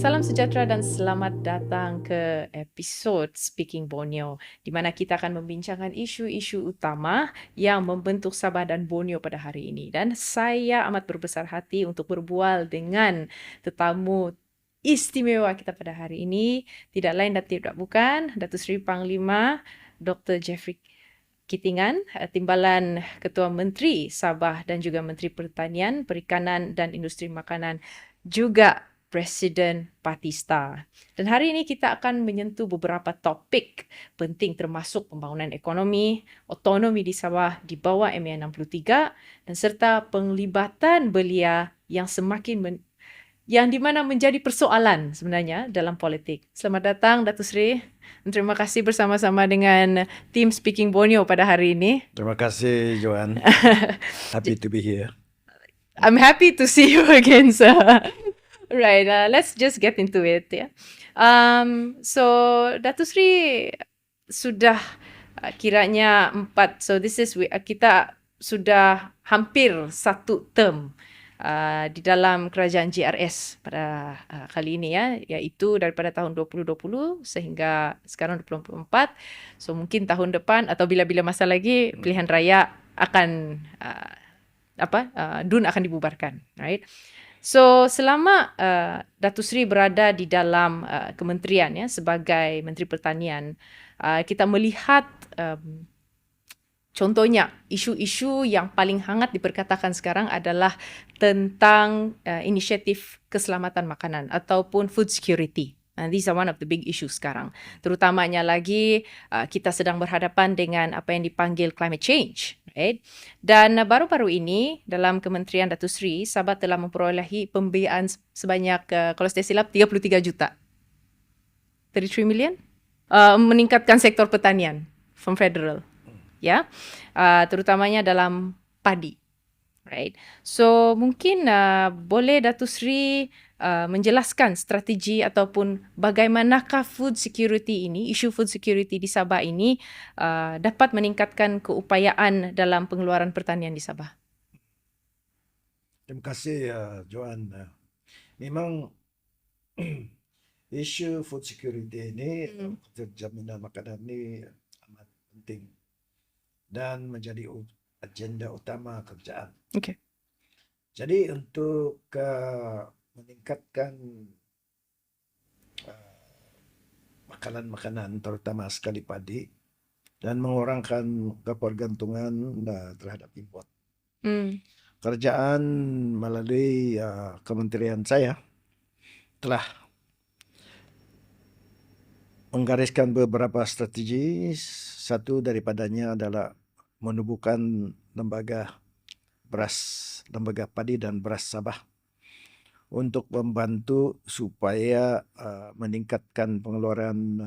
Salam sejahtera dan selamat datang ke episod Speaking Borneo, di mana kita akan membincangkan isu-isu utama yang membentuk Sabah dan Borneo pada hari ini. Dan saya amat berbesar hati untuk berbual dengan tetamu istimewa kita pada hari ini. Tidak lain dan tidak bukan Datuk Seri Panglima Dr. Jeffrey Kitingan, Timbalan Ketua Menteri Sabah dan juga Menteri Pertanian, Perikanan dan Industri Makanan, juga Presiden Patista. Dan hari ini kita akan menyentuh beberapa topik penting termasuk pembangunan ekonomi, otonomi di Sabah di bawah MA 63 dan serta penglibatan belia yang di mana menjadi persoalan sebenarnya dalam politik. Selamat datang Datuk Seri. Terima kasih bersama-sama dengan tim Speaking Borneo pada hari ini. Terima kasih, Joan. Happy to be here. I'm happy to see you again, sir. Right, let's just get into it. Yeah. So Datuk Seri sudah kiranya 4. So this is kita sudah hampir 1 term di dalam kerajaan JRS pada kali ini, ya, iaitu daripada tahun 2020 sehingga sekarang 2024. So mungkin tahun depan atau bila-bila masa lagi pilihan raya akan DUN akan dibubarkan, right? So selama Datuk Seri berada di dalam kementerian, ya, sebagai Menteri Pertanian, kita melihat contohnya isu-isu yang paling hangat diperkatakan sekarang adalah tentang inisiatif keselamatan makanan ataupun food security. And these are one of the big issues sekarang. Terutamanya lagi kita sedang berhadapan dengan apa yang dipanggil climate change, right? Dan baru-baru ini dalam Kementerian Datuk Seri, Sabah telah memperolehi pembiayaan sebanyak, kalau saya silap, 33 juta. 33 million? Meningkatkan sektor pertanian from federal. Ya, terutamanya dalam padi, right? So mungkin boleh Datuk Seri menjelaskan strategi ataupun bagaimanakah food security ini, isu food security di Sabah ini dapat meningkatkan keupayaan dalam pengeluaran pertanian di Sabah. Terima kasih, Joan. Memang isu food security ini, jaminan makanan ini amat penting dan menjadi agenda utama kerjaan. Okay. Jadi untuk meningkatkan makanan-makanan terutama sekali padi dan mengurangkan ketergantungan terhadap import. Kerjaan melalui kementerian saya telah menggariskan beberapa strategi. Satu daripadanya adalah menubuhkan lembaga padi dan beras Sabah untuk membantu supaya meningkatkan pengeluaran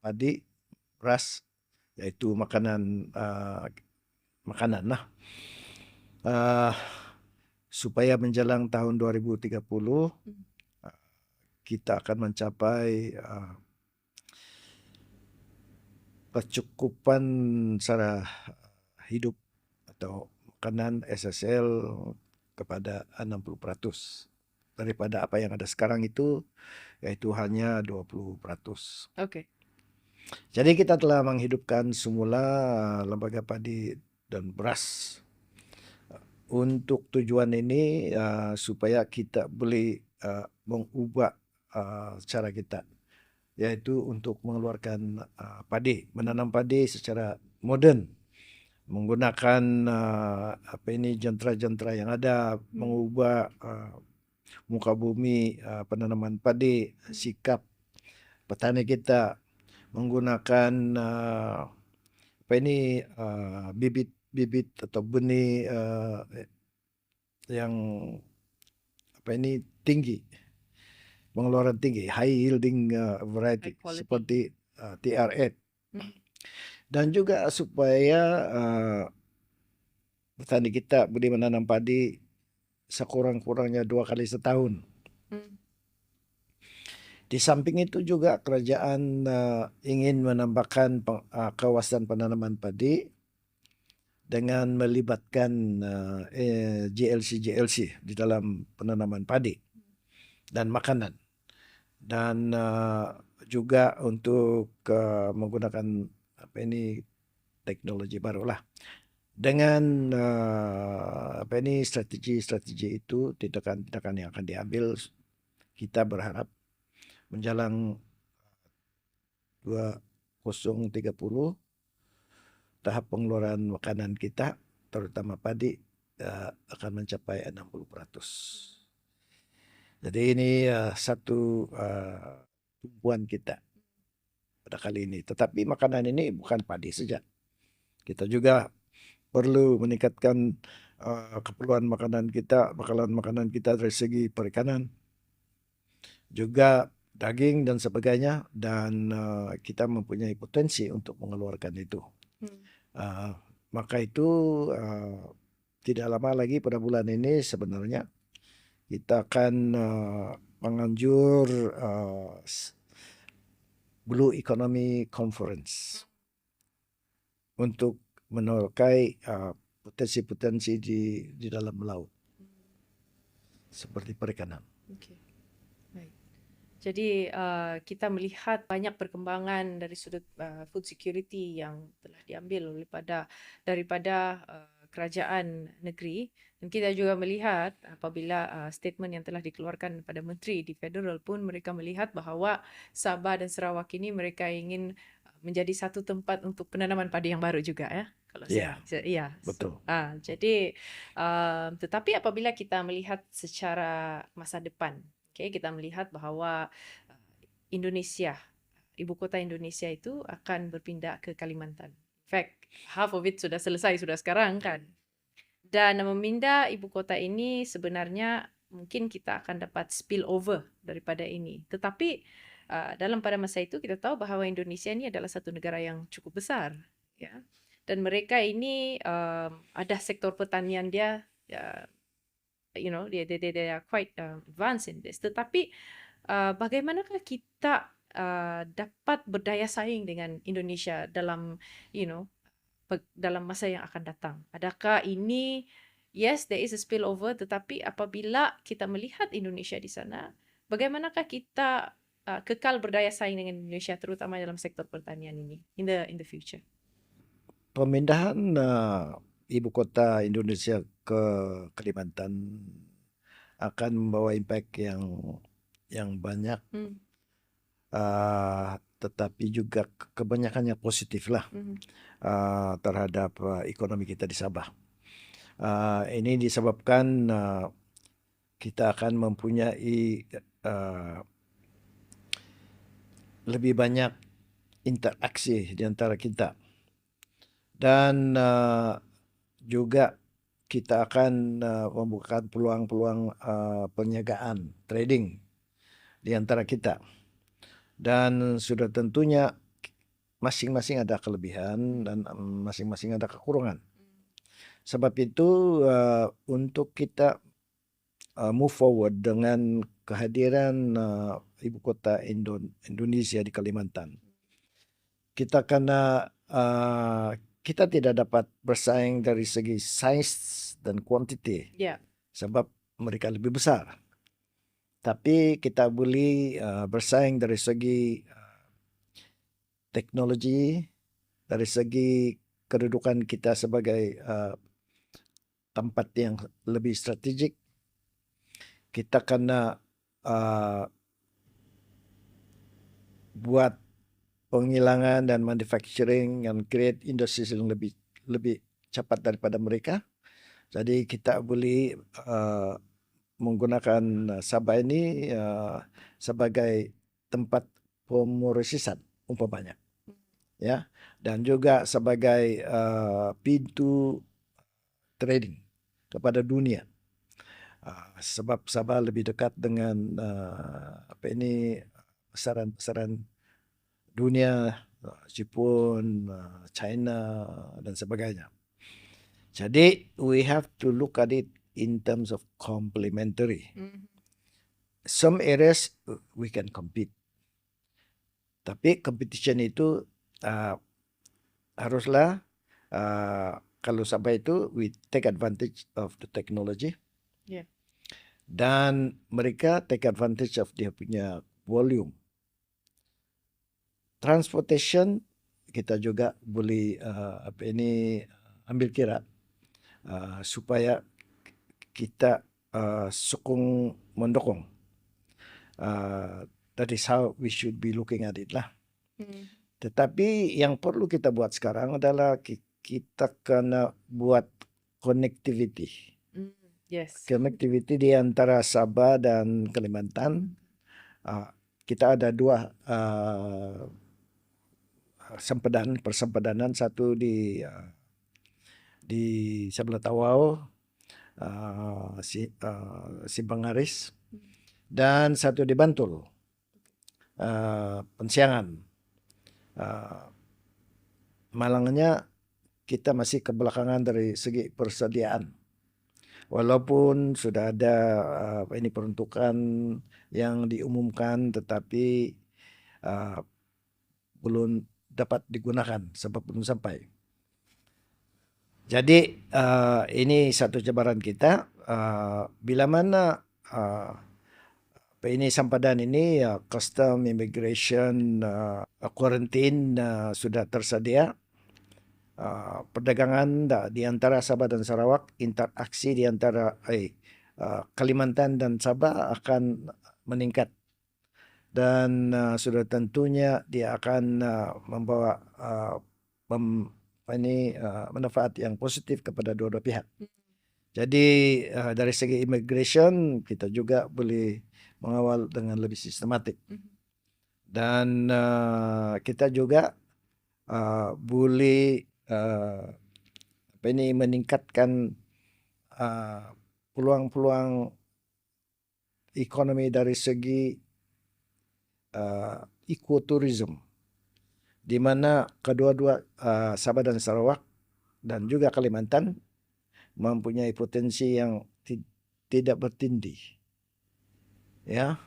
padi, beras, iaitu makanan supaya menjelang tahun 2030 kita akan mencapai kecukupan secara hidup atau makanan SSL kepada 60% daripada apa yang ada sekarang itu, yaitu hanya 20%. Okay. Jadi kita telah menghidupkan semula lembaga padi dan beras. Untuk tujuan ini supaya kita boleh mengubah cara kita, yaitu untuk mengeluarkan menanam padi secara moden, menggunakan jentera-jentera yang ada, mengubah muka bumi penanaman padi, sikap petani kita, menggunakan bibit atau benih yang tinggi, pengeluaran tinggi, high yielding variety seperti TR8. Dan juga supaya petani kita boleh menanam padi sekurang-kurangnya 2 kali setahun. Di samping itu juga kerajaan ingin menambahkan kawasan penanaman padi dengan melibatkan GLC di dalam penanaman padi dan makanan. dan juga untuk menggunakan teknologi baru lah. Dengan strategi-strategi itu, tindakan-tindakan yang akan diambil, kita berharap menjelang 2030 tahap pengeluaran makanan kita, terutama padi, akan mencapai 60%. Jadi ini satu tumpuan kita pada kali ini. Tetapi makanan ini bukan padi saja. Kita juga perlu meningkatkan keperluan makanan kita dari segi perikanan, juga daging dan sebagainya, dan kita mempunyai potensi untuk mengeluarkan itu. Maka itu tidak lama lagi pada bulan ini sebenarnya kita akan menganjur Blue Economy Conference untuk menorkai potensi-potensi di dalam laut seperti perikanan. Okay. Baik. Jadi kita melihat banyak perkembangan dari sudut food security yang telah diambil daripada kerajaan negeri, dan kita juga melihat apabila statement yang telah dikeluarkan pada menteri di federal pun, mereka melihat bahawa Sabah dan Sarawak ini mereka ingin menjadi satu tempat untuk penanaman padi yang baru juga, ya. Kalau Ya, iya. betul. Jadi tetapi apabila kita melihat secara masa depan, kita melihat bahawa Indonesia, ibu kota Indonesia itu akan berpindah ke Kalimantan. In fact, half of it sudah selesai sudah sekarang kan. Dan memindah ibu kota ini sebenarnya mungkin kita akan dapat spill over daripada ini. Tetapi dalam pada masa itu kita tahu bahawa Indonesia ini adalah satu negara yang cukup besar, ya. Dan mereka ini ada sektor pertanian dia, they are quite advanced in this. Tetapi bagaimanakah kita dapat berdaya saing dengan Indonesia dalam dalam masa yang akan datang? Adakah ini, yes, there is a spillover, tetapi apabila kita melihat Indonesia di sana, bagaimanakah kita kekal berdaya saing dengan Indonesia, terutama dalam sektor pertanian ini in the future? Pemindahan ibu kota Indonesia ke Kalimantan akan membawa impact yang banyak, tetapi juga kebanyakannya positif lah terhadap ekonomi kita di Sabah. Ini disebabkan kita akan mempunyai lebih banyak interaksi di antara kita, dan juga kita akan membuka peluang-peluang perniagaan, trading di antara kita. Dan sudah tentunya masing-masing ada kelebihan dan masing-masing ada kekurangan. Sebab itu untuk kita move forward dengan kehadiran ibu kota Indonesia di Kalimantan, kita tidak dapat bersaing dari segi size dan quantity, sebab mereka lebih besar. Tapi kita boleh bersaing dari segi teknologi, dari segi kedudukan kita sebagai tempat yang lebih strategik. Kita kena buat penghilangan dan manufacturing and create industries yang lebih cepat daripada mereka. Jadi kita boleh menggunakan Sabah ini sebagai tempat pemrosesan umpamanya, ya, dan juga sebagai pintu trading kepada dunia. Sebab Sabah lebih dekat dengan pasaran dunia, Jepun, China dan sebagainya. Jadi we have to look at it in terms of complementary. Some areas we can compete, tapi competition itu haruslah kalau Sabah itu we take advantage of the technology, dan mereka take advantage of dia punya volume. Transportation kita juga boleh ambil kira supaya kita sokong mendukung. That is how we should be looking at it lah. Tetapi yang perlu kita buat sekarang adalah kita kena buat connectivity. Yes. Connectivity di antara Sabah dan Kalimantan. Kita ada dua persempadanan, satu di sebelah Tawau, Simpangaris, dan satu di Bantul, Pensiangan. Malangnya kita masih kebelakangan dari segi persediaan. Walaupun sudah ada peruntukan yang diumumkan, tetapi belum dapat digunakan sebab belum sampai. Jadi ini satu cabaran kita. Bila mana sempadan ini custom, immigration, quarantine sudah tersedia, perdagangan di antara Sabah dan Sarawak, interaksi di antara Kalimantan dan Sabah akan meningkat. Dan sudah tentunya dia akan membawa manfaat yang positif kepada dua-dua pihak. Jadi dari segi immigration kita juga boleh mengawal dengan lebih sistematik. Dan kita juga boleh meningkatkan peluang-peluang ekonomi dari segi ekoturism, di mana kedua-dua Sabah dan Sarawak dan juga Kalimantan mempunyai potensi yang tidak bertindih. Ya,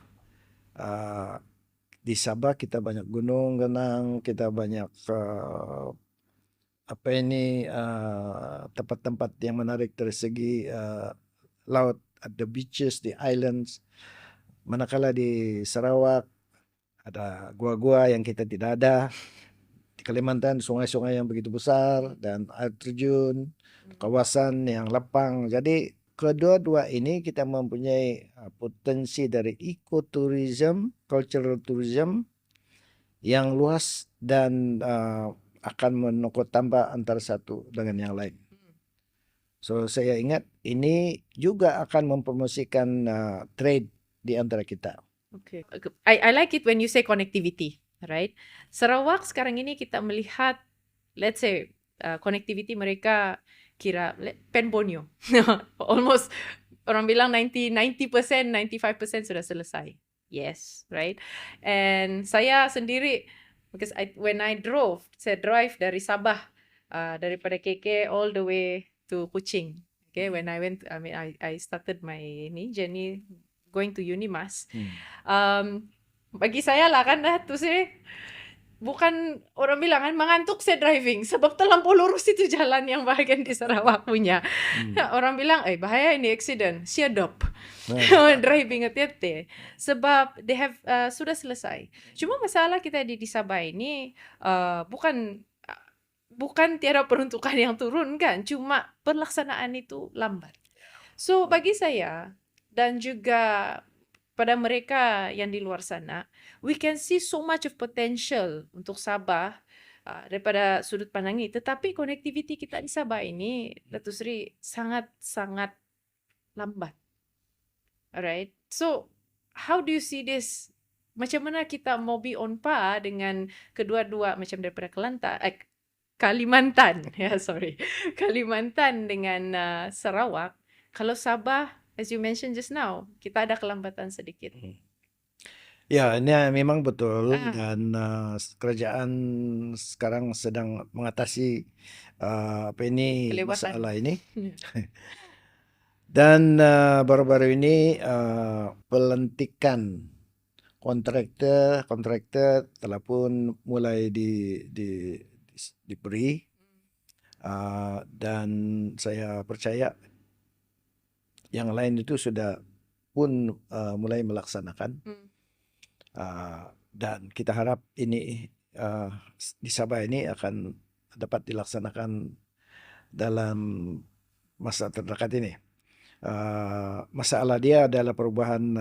di Sabah kita banyak gunung genang, kita banyak tempat-tempat yang menarik dari segi laut, ada beaches, di islands. Manakala di Sarawak ada gua-gua yang kita tidak ada. Di Kalimantan sungai-sungai yang begitu besar dan air terjun, kawasan yang lapang. Jadi kedua-dua ini kita mempunyai potensi dari ekoturism, cultural tourism yang luas dan akan menokot tambah antara satu dengan yang lain. So saya ingat ini juga akan mempromosikan trade di antara kita. Okay. I like it when you say connectivity, right? Sarawak sekarang ini kita melihat, let's say, connectivity mereka kira Pen Borneo. Almost orang bilang 90%, 95% sudah selesai. Yes, right? And saya sendiri, because when I saya drive dari Sabah, daripada KK all the way to Kuching. Okay, when I started my journey going to Unimas. Bagi saya lah kan tu sih, bukan orang bilang kan mengantuk saya driving sebab terlampau lurus itu jalan yang bahagian di Sarawak punya. Orang bilang bahaya ini accident, siadop. Driving hati-hati sebab they have sudah selesai. Cuma masalah kita di Sabah ini bukan tiada peruntukan yang turun kan, cuma pelaksanaan itu lambat. So bagi saya dan juga pada mereka yang di luar sana, we can see so much of potential untuk Sabah daripada sudut pandang ini. Tetapi connectivity kita di Sabah ini, Datuk Seri, sangat-sangat lambat. Alright, so how do you see this? Macam mana kita mau be on par dengan kedua-dua macam daripada Kalimantan, Kalimantan dengan Sarawak. Kalau Sabah, as you mentioned just now, kita ada kelambatan sedikit. Ya, ini memang betul dan kerajaan sekarang sedang mengatasi masalah ini. Dan baru-baru ini pelantikan kontraktor telah pun mulai diberi dan saya percaya yang lain itu sudah pun mulai melaksanakan. Dan kita harap ini di Sabah ini akan dapat dilaksanakan dalam masa terdekat ini. Masalah dia adalah perubahan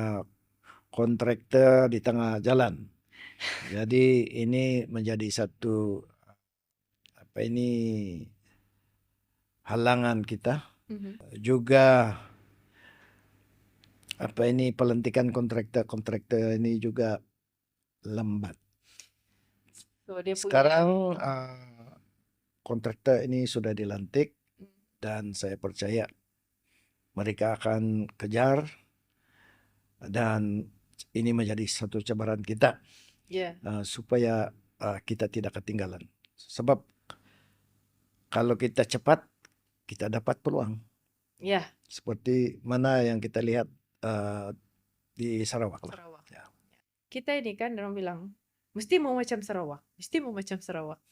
kontraktor di tengah jalan. Jadi ini menjadi satu halangan kita. Juga pelantikan kontraktor ini juga lambat. So dia punya Sekarang kontraktor ini sudah dilantik dan saya percaya mereka akan kejar dan ini menjadi satu cabaran kita supaya kita tidak ketinggalan. Sebab kalau kita cepat, kita dapat peluang. Seperti mana yang kita lihat di Sarawak lah. Ya. Kita ini kan orang bilang mesti mau macam Sarawak, mesti mau macam Sarawak,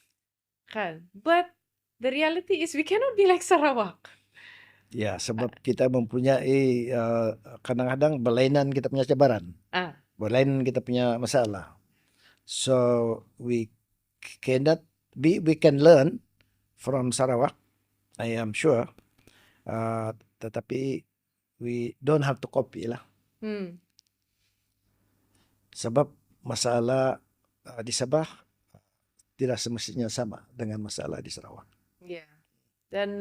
kan? But the reality is we cannot be like Sarawak. Ya, sebab kita mempunyai kadang-kadang berlainan kita punya cabaran, berlainan kita punya masalah. So we can learn from Sarawak, I am sure. Tetapi we don't have to copy lah. Sebab masalah di Sabah tidak semestinya sama dengan masalah di Sarawak. Dan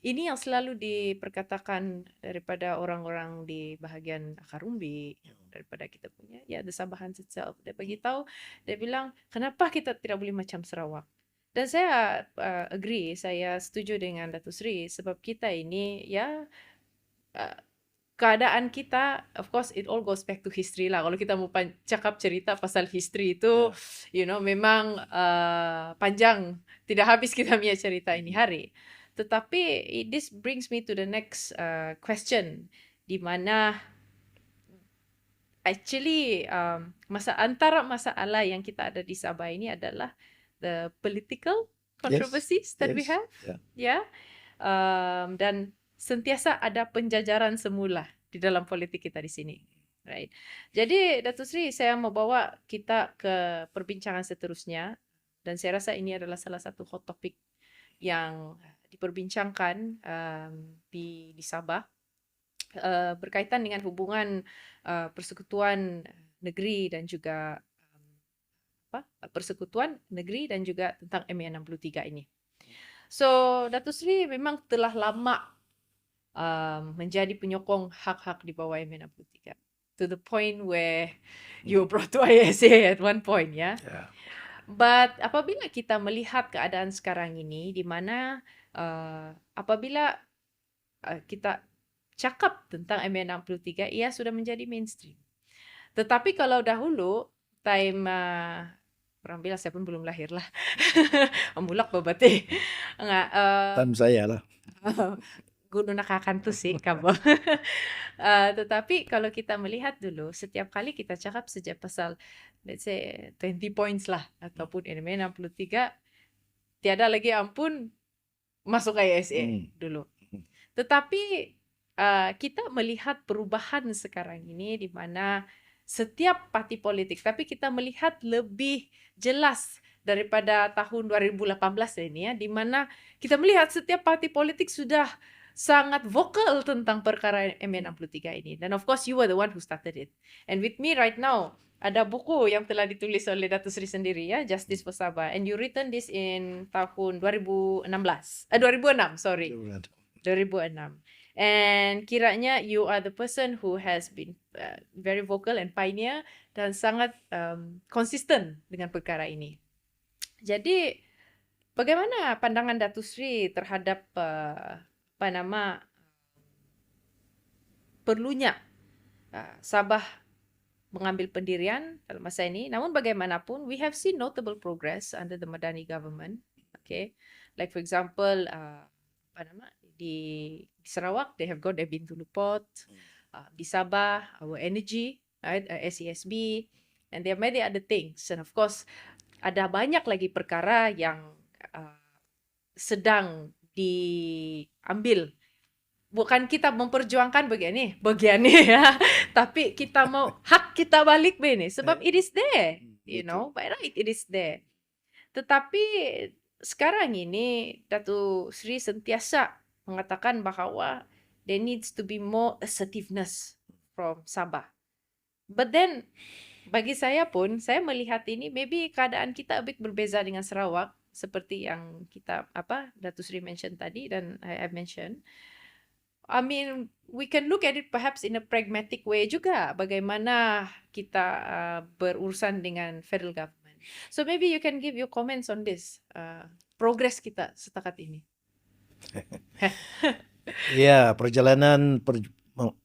ini yang selalu diperkatakan daripada orang-orang di bahagian akar umbi, daripada kita punya, the Sabahans itself. Dia bagi tahu, dia bilang, kenapa kita tidak boleh macam Sarawak? Dan saya agree, saya setuju dengan Datuk Sri, sebab kita ini, keadaan kita, of course, it all goes back to history lah. Kalau kita mau cakap cerita pasal history itu, memang panjang, tidak habis kita punya cerita ini hari. Tetapi this brings me to the next question, di mana actually antara masalah yang kita ada di Sabah ini adalah the political controversies that we have, dan sentiasa ada penjajaran semula di dalam politik kita di sini, right? Jadi Datuk Sri, saya mau bawa kita ke perbincangan seterusnya, dan saya rasa ini adalah salah satu hot topic yang diperbincangkan di Sabah, berkaitan dengan hubungan persekutuan negeri dan juga persekutuan negeri dan juga tentang MA63 ini. So Datuk Sri memang telah lama menjadi penyokong hak-hak di bawah MA63, to the point where you were brought to ISA at one point, But apabila kita melihat keadaan sekarang ini, di mana apabila kita cakap tentang MA63, ia sudah menjadi mainstream. Tetapi kalau dahulu, time orang bilang saya pun belum lahir lah, mulak babate. Time saya lah. Gunung nakakantu sih kamu. Tetapi kalau kita melihat dulu, setiap kali kita cakap sejak pasal let's say 20 points lah ataupun MA 63, tiada lagi ampun masuk ISA dulu. Tetapi kita melihat perubahan sekarang ini di mana setiap parti politik, tapi kita melihat lebih jelas daripada tahun 2018 ini, di mana kita melihat setiap parti politik sudah sangat vokal tentang perkara MA63 ini. Dan of course you were the one who started it. And with me right now, ada buku yang telah ditulis oleh Datuk Sri sendiri, Justice for Sabah. And you written this in tahun 2006. And kiranya you are the person who has been very vocal and pioneer dan sangat konsisten dengan perkara ini. Jadi bagaimana pandangan Datuk Sri terhadap perlunya Sabah mengambil pendirian dalam masa ini? Namun bagaimanapun, we have seen notable progress under the Madani government. Okay, like for example, di Sarawak, they have got their Bintulu Port. Di Sabah, our energy, right, SESB, and there are many other things. And of course, ada banyak lagi perkara yang sedang diambil bukan kita memperjuangkan begini ya, tapi kita mau hak kita balik begini, sebab it is there, Betul. by right it is there. Tetapi sekarang ini Datuk Sri sentiasa mengatakan bahwa there needs to be more assertiveness from Sabah. But then bagi saya pun, saya melihat ini maybe keadaan kita a bit berbeza dengan Sarawak seperti yang kita Datuk Sri mention tadi dan I mention. I mean, we can look at it perhaps in a pragmatic way juga bagaimana kita berurusan dengan federal government. So maybe you can give your comments on this progress kita setakat ini. Ya, perjalanan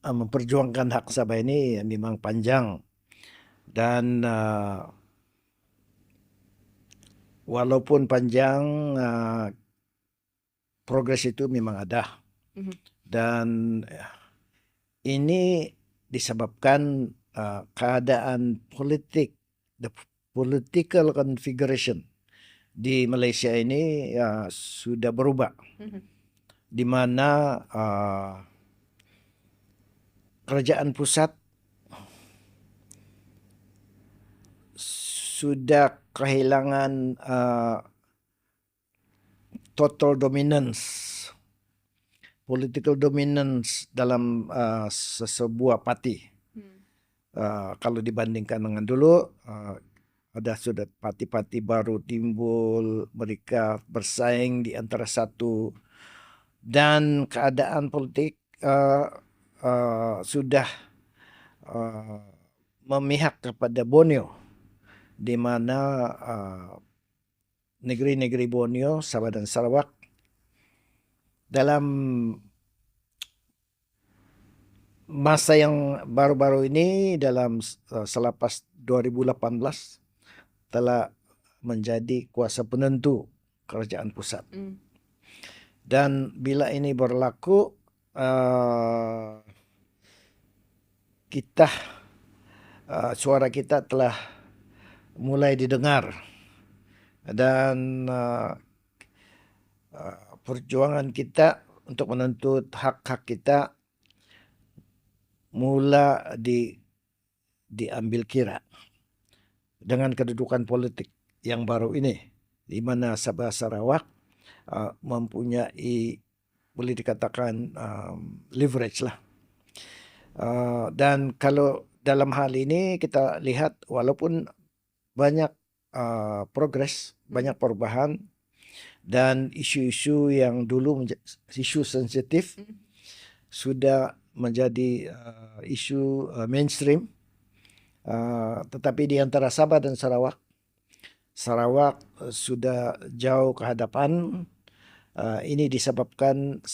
memperjuangkan hak Sabah ini memang panjang dan walaupun panjang, progres itu memang ada. Dan ini disebabkan keadaan politik, the political configuration di Malaysia ini sudah berubah, di mana kerajaan pusat sudah kehilangan total dominance, political dominance dalam sebuah parti. Kalau dibandingkan dengan dulu, ada sudah parti-parti baru timbul, mereka bersaing di antara satu, dan keadaan politik sudah memihak kepada Borneo, di mana negeri-negeri Borneo, Sabah dan Sarawak dalam masa yang baru-baru ini, dalam selepas 2018 telah menjadi kuasa penentu kerajaan pusat. Dan bila ini berlaku, kita suara kita telah mulai didengar, dan perjuangan kita untuk menuntut hak-hak kita mula diambil kira dengan kedudukan politik yang baru ini, di mana Sabah Sarawak mempunyai, boleh dikatakan, leverage lah. Dan kalau dalam hal ini kita lihat, walaupun banyak progres, banyak perubahan, dan isu-isu yang dulu isu sensitif sudah menjadi isu mainstream, tetapi di antara Sabah dan Sarawak sudah jauh ke hadapan. Ini disebabkan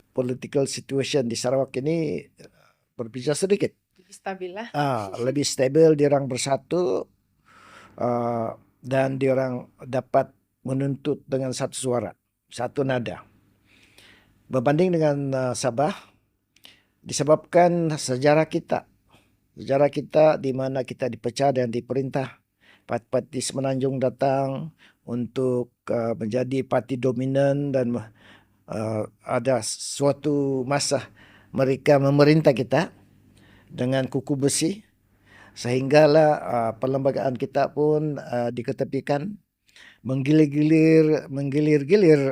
political situation di Sarawak ini berbeza sedikit. Lebih stabil lah. Lebih stabil, diorang bersatu, dan diorang dapat menuntut dengan satu suara, satu nada. Berbanding dengan Sabah, disebabkan sejarah kita di mana kita dipecah dan diperintah parti Semenanjung datang untuk menjadi parti dominan, dan ada suatu masa mereka memerintah kita dengan kuku besi, sehinggalah perlembagaan kita pun diketepikan. Menggilir-gilir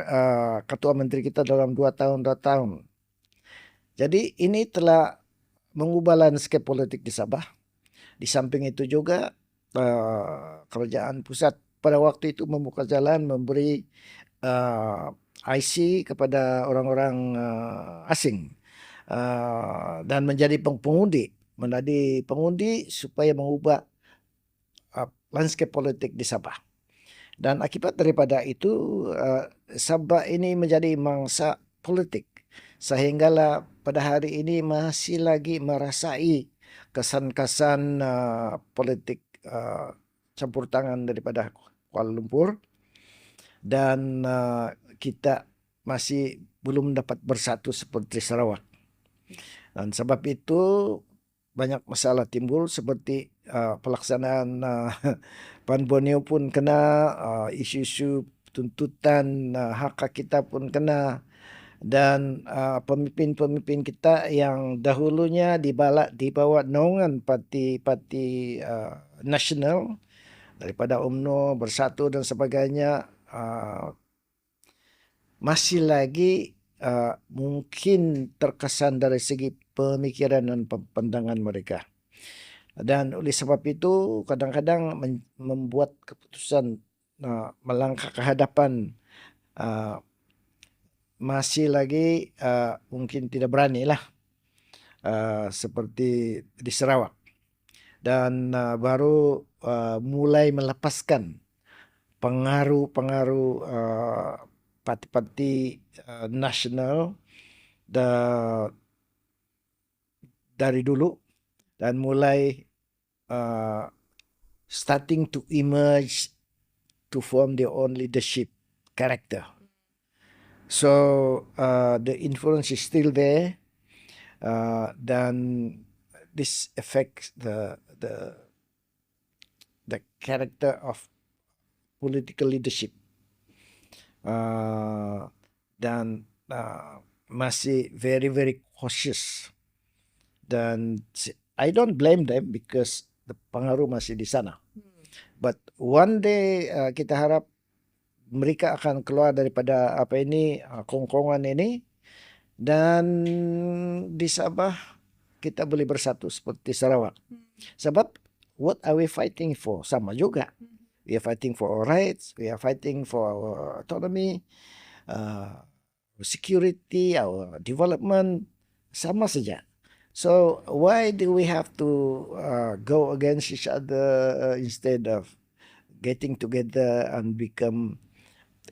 ketua menteri kita dalam 2 tahun. Jadi ini telah mengubah landscape politik di Sabah. Di samping itu juga kerajaan pusat pada waktu itu membuka jalan, memberi IC kepada orang-orang asing, dan menjadi pengundi supaya mengubah landscape politik di Sabah. Dan akibat daripada itu, Sabah ini menjadi mangsa politik, sehinggalah pada hari ini masih lagi merasai kesan-kesan politik campur tangan daripada Kuala Lumpur, dan kita masih belum dapat bersatu seperti Sarawak. Dan sebab itu banyak masalah timbul, seperti pelaksanaan PAN Borneo pun kena, isu-isu tuntutan hak kita pun kena. dan pemimpin-pemimpin kita yang dahulunya di bawah naungan parti nasional daripada UMNO, Bersatu dan sebagainya, masih lagi mungkin terkesan dari segi pemikiran dan pandangan mereka. Dan oleh sebab itu kadang-kadang membuat keputusan melangkah ke hadapan masih lagi mungkin tidak berani lah, seperti di Sarawak. Dan baru mulai melepaskan pengaruh-pengaruh parti-parti nasional dari dulu, dan mulai starting to emerge to form their own leadership character. So the influence is still there, dan this affects the character of political leadership, dan masih very very cautious, dan I don't blame them because the pengaruh masih di sana. But one day kita harap mereka akan keluar daripada kongkongan ini, dan di Sabah kita boleh bersatu seperti Sarawak. Sebab what are we fighting for? Sama juga. We are fighting for our rights. We are fighting for our autonomy, security, our development. Sama saja. So why do we have to go against each other instead of getting together and become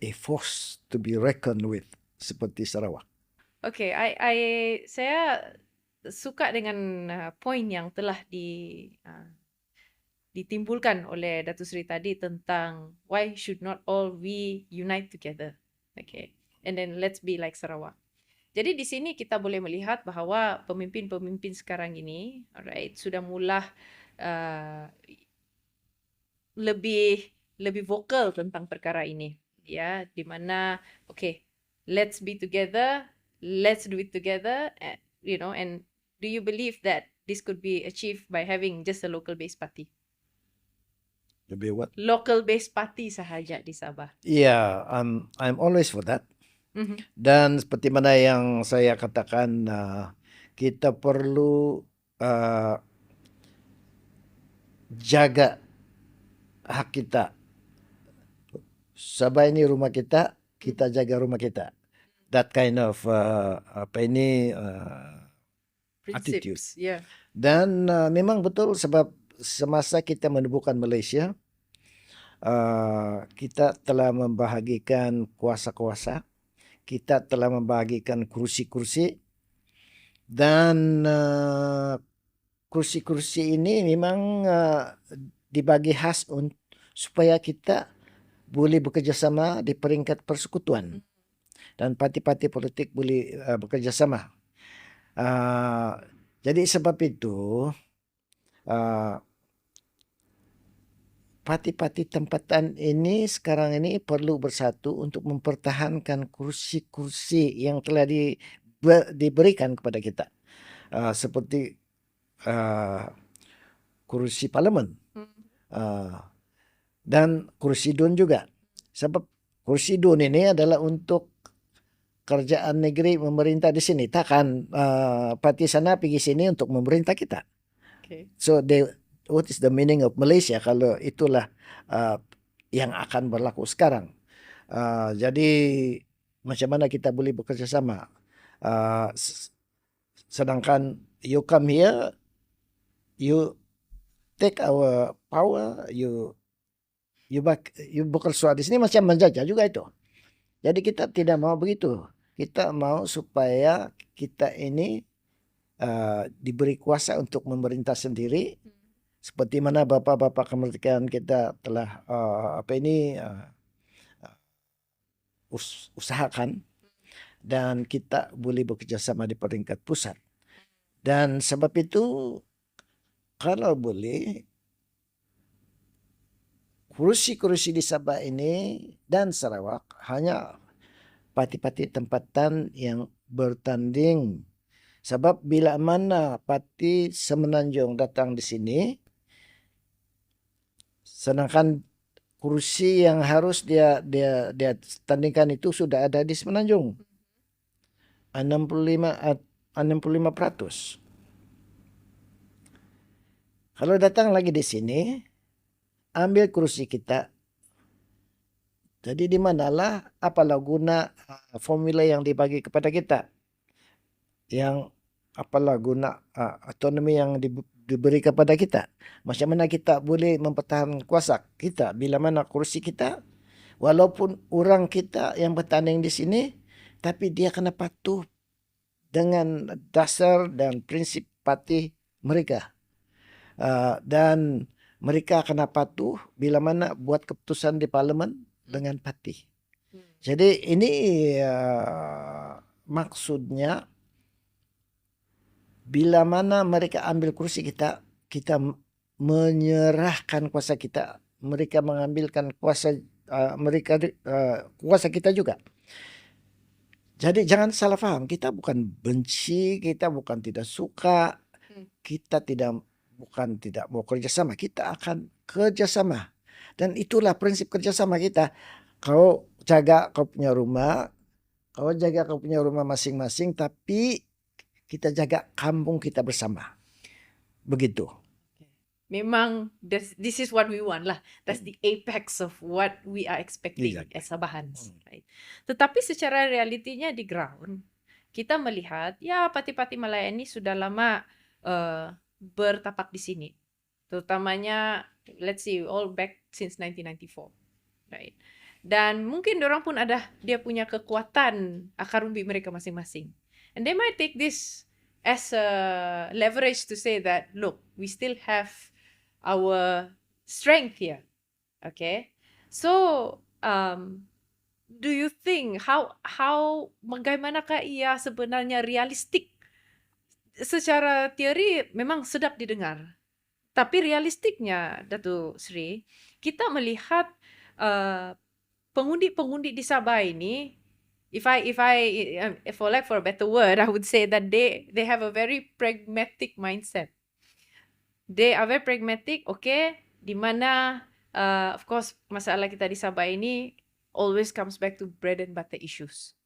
a force to be reckoned with seperti Sarawak? Okay, saya suka dengan poin yang telah ditimbulkan oleh Datuk Seri tadi tentang why should not all we unite together. Okay, and then let's be like Sarawak. Jadi di sini kita boleh melihat bahawa pemimpin-pemimpin sekarang ini, alright, sudah mula lebih vokal tentang perkara ini, ya, di mana okay, let's be together, let's do it together, and do you believe that this could be achieved by having just a local-based party? Lebih what? Local-based party sahaja di Sabah. Yeah, I'm always for that. Dan seperti mana yang saya katakan, kita perlu jaga hak kita. Sabah ini rumah kita, kita jaga rumah kita. That kind of attitude. Principes, yeah. Dan memang betul, sebab semasa kita menubuhkan Malaysia, kita telah membahagikan kuasa-kuasa, kita telah membahagikan kursi-kursi, dan kursi-kursi ini memang dibagi khas supaya kita boleh bekerjasama di peringkat persekutuan, dan parti-parti politik boleh bekerjasama. Jadi sebab itu parti-parti tempatan ini sekarang ini perlu bersatu untuk mempertahankan kursi-kursi yang telah diberikan kepada kita, seperti kursi parlimen, dan kursi DUN juga. Sebab kursi DUN ini adalah untuk kerjaan negeri memerintah di sini. Takkan parti sana pergi sini untuk memerintah kita. Okay. So what is the meaning of Malaysia kalau itulah yang akan berlaku sekarang? Jadi macam mana kita boleh bekerja sama? Sedangkan you come here, you take our power, you bekerja di sini macam menjajah juga itu. Jadi kita tidak mau begitu. Kita mau supaya kita ini diberi kuasa untuk memerintah sendiri, seperti mana bapa-bapa kemerdekaan kita telah usahakan, dan kita boleh bekerja sama di peringkat pusat. Dan sebab itu kalau boleh kursi-kursi di Sabah ini dan Sarawak hanya parti-parti tempatan yang bertanding. Sebab bila mana parti Semenanjung datang di sini, sedangkan kursi yang harus dia tandingkan itu sudah ada di Semenanjung, 65%. Kalau datang lagi di sini, ambil kursi kita. Jadi di manalah apalah guna formula yang dibagi kepada kita, yang apalah guna autonomi yang diberi kepada kita. Macam mana kita boleh mempertahankan kuasa kita bila mana kursi kita, walaupun orang kita yang bertanding di sini, tapi dia kena patuh dengan dasar dan prinsip parti mereka. Dan mereka kena patuh bila mana buat keputusan di parlimen dengan parti. Jadi ini maksudnya bila mana mereka ambil kursi kita, kita menyerahkan kuasa kita, mereka mengambilkan kuasa kuasa kita juga. Jadi jangan salah faham, kita bukan benci, kita bukan tidak suka, kita bukan tidak mau kerjasama, kita akan kerjasama. Dan itulah prinsip kerjasama kita. Kau jaga kau punya rumah, kau jaga kau punya rumah masing-masing, tapi kita jaga kampung kita bersama. Begitu. Memang this is what we want lah. That's the apex of what we are expecting Exactly. as Sabahans. Right? Tetapi secara realitinya di ground, kita melihat ya parti-parti melayani sudah lama bertapak di sini. Terutamanya let's see all back since 1994. Right? Dan mungkin orang pun ada dia punya kekuatan akar umbi mereka masing-masing. And they might take this as a leverage to say that look, we still have our strength here. Okay, so do you think how bagaimanakah ia sebenarnya realistik? Secara teori memang sedap didengar, tapi realistiknya Datuk Sri, kita melihat pengundi-pengundi di Sabah ini, if for lack for a better word, I would say that they have a very pragmatic mindset. They are very pragmatic, okay, di mana of course masalah kita di Sabah ini always comes back to bread and butter issues.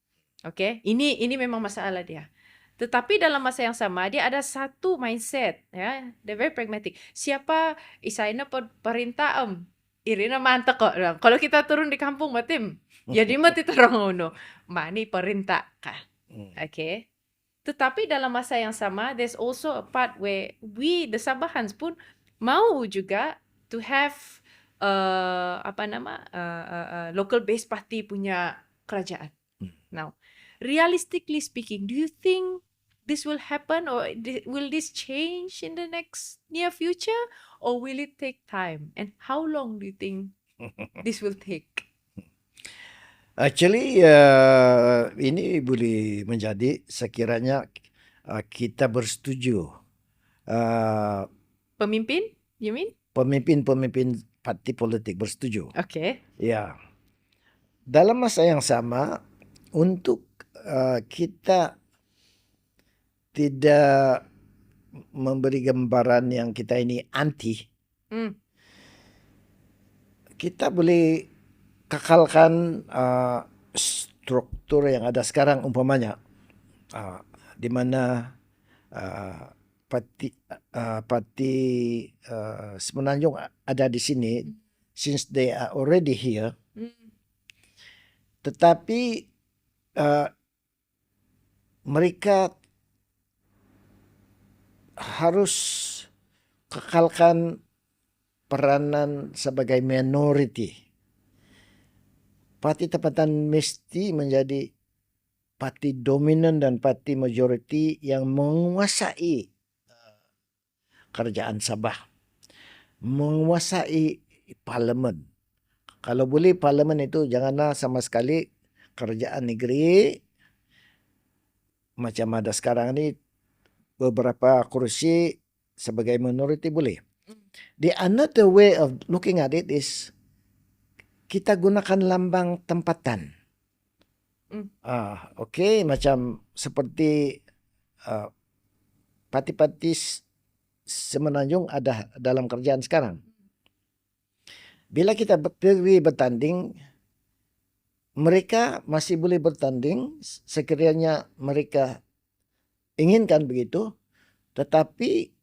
Okay, ini memang masalah dia. Tetapi dalam masa yang sama dia ada satu mindset, ya, they're very pragmatic. Siapa isaina perintah irina mantap kok. Kalau kita turun di kampung batim, jadi mati terang uno, mani perintah kah. Okay. Tetapi dalam masa yang sama, there's also a part where we, the Sabahans pun mau juga to have local based party punya kerajaan. Now, realistically speaking, do you think this will happen, or will this change in the next near future, or will it take time? And how long do you think this will take? Actually, ini boleh menjadi sekiranya kita bersetuju. Pemimpin, you mean? Pemimpin parti politik bersetuju. Okay. Ya. Dalam masa yang sama, untuk kita tidak memberi gambaran yang kita ini anti, kita boleh kekalkan struktur yang ada sekarang, umpamanya di mana parti Semenanjung ada di sini, since they are already here. Tetapi mereka harus kekalkan peranan sebagai minority. Parti tempatan mesti menjadi parti dominan dan parti majoriti yang menguasai kerajaan Sabah, menguasai parlimen. Kalau boleh parlimen itu janganlah sama sekali kerajaan negeri macam ada sekarang ni, beberapa kursi sebagai minoriti boleh. The another way of looking at it is kita gunakan lambang tempatan. Hmm. Okey, macam seperti uh, parti-parti semenanjung ada dalam kerajaan sekarang. Bila kita pergi bertanding, mereka masih boleh bertanding sekiranya mereka inginkan begitu, tetapi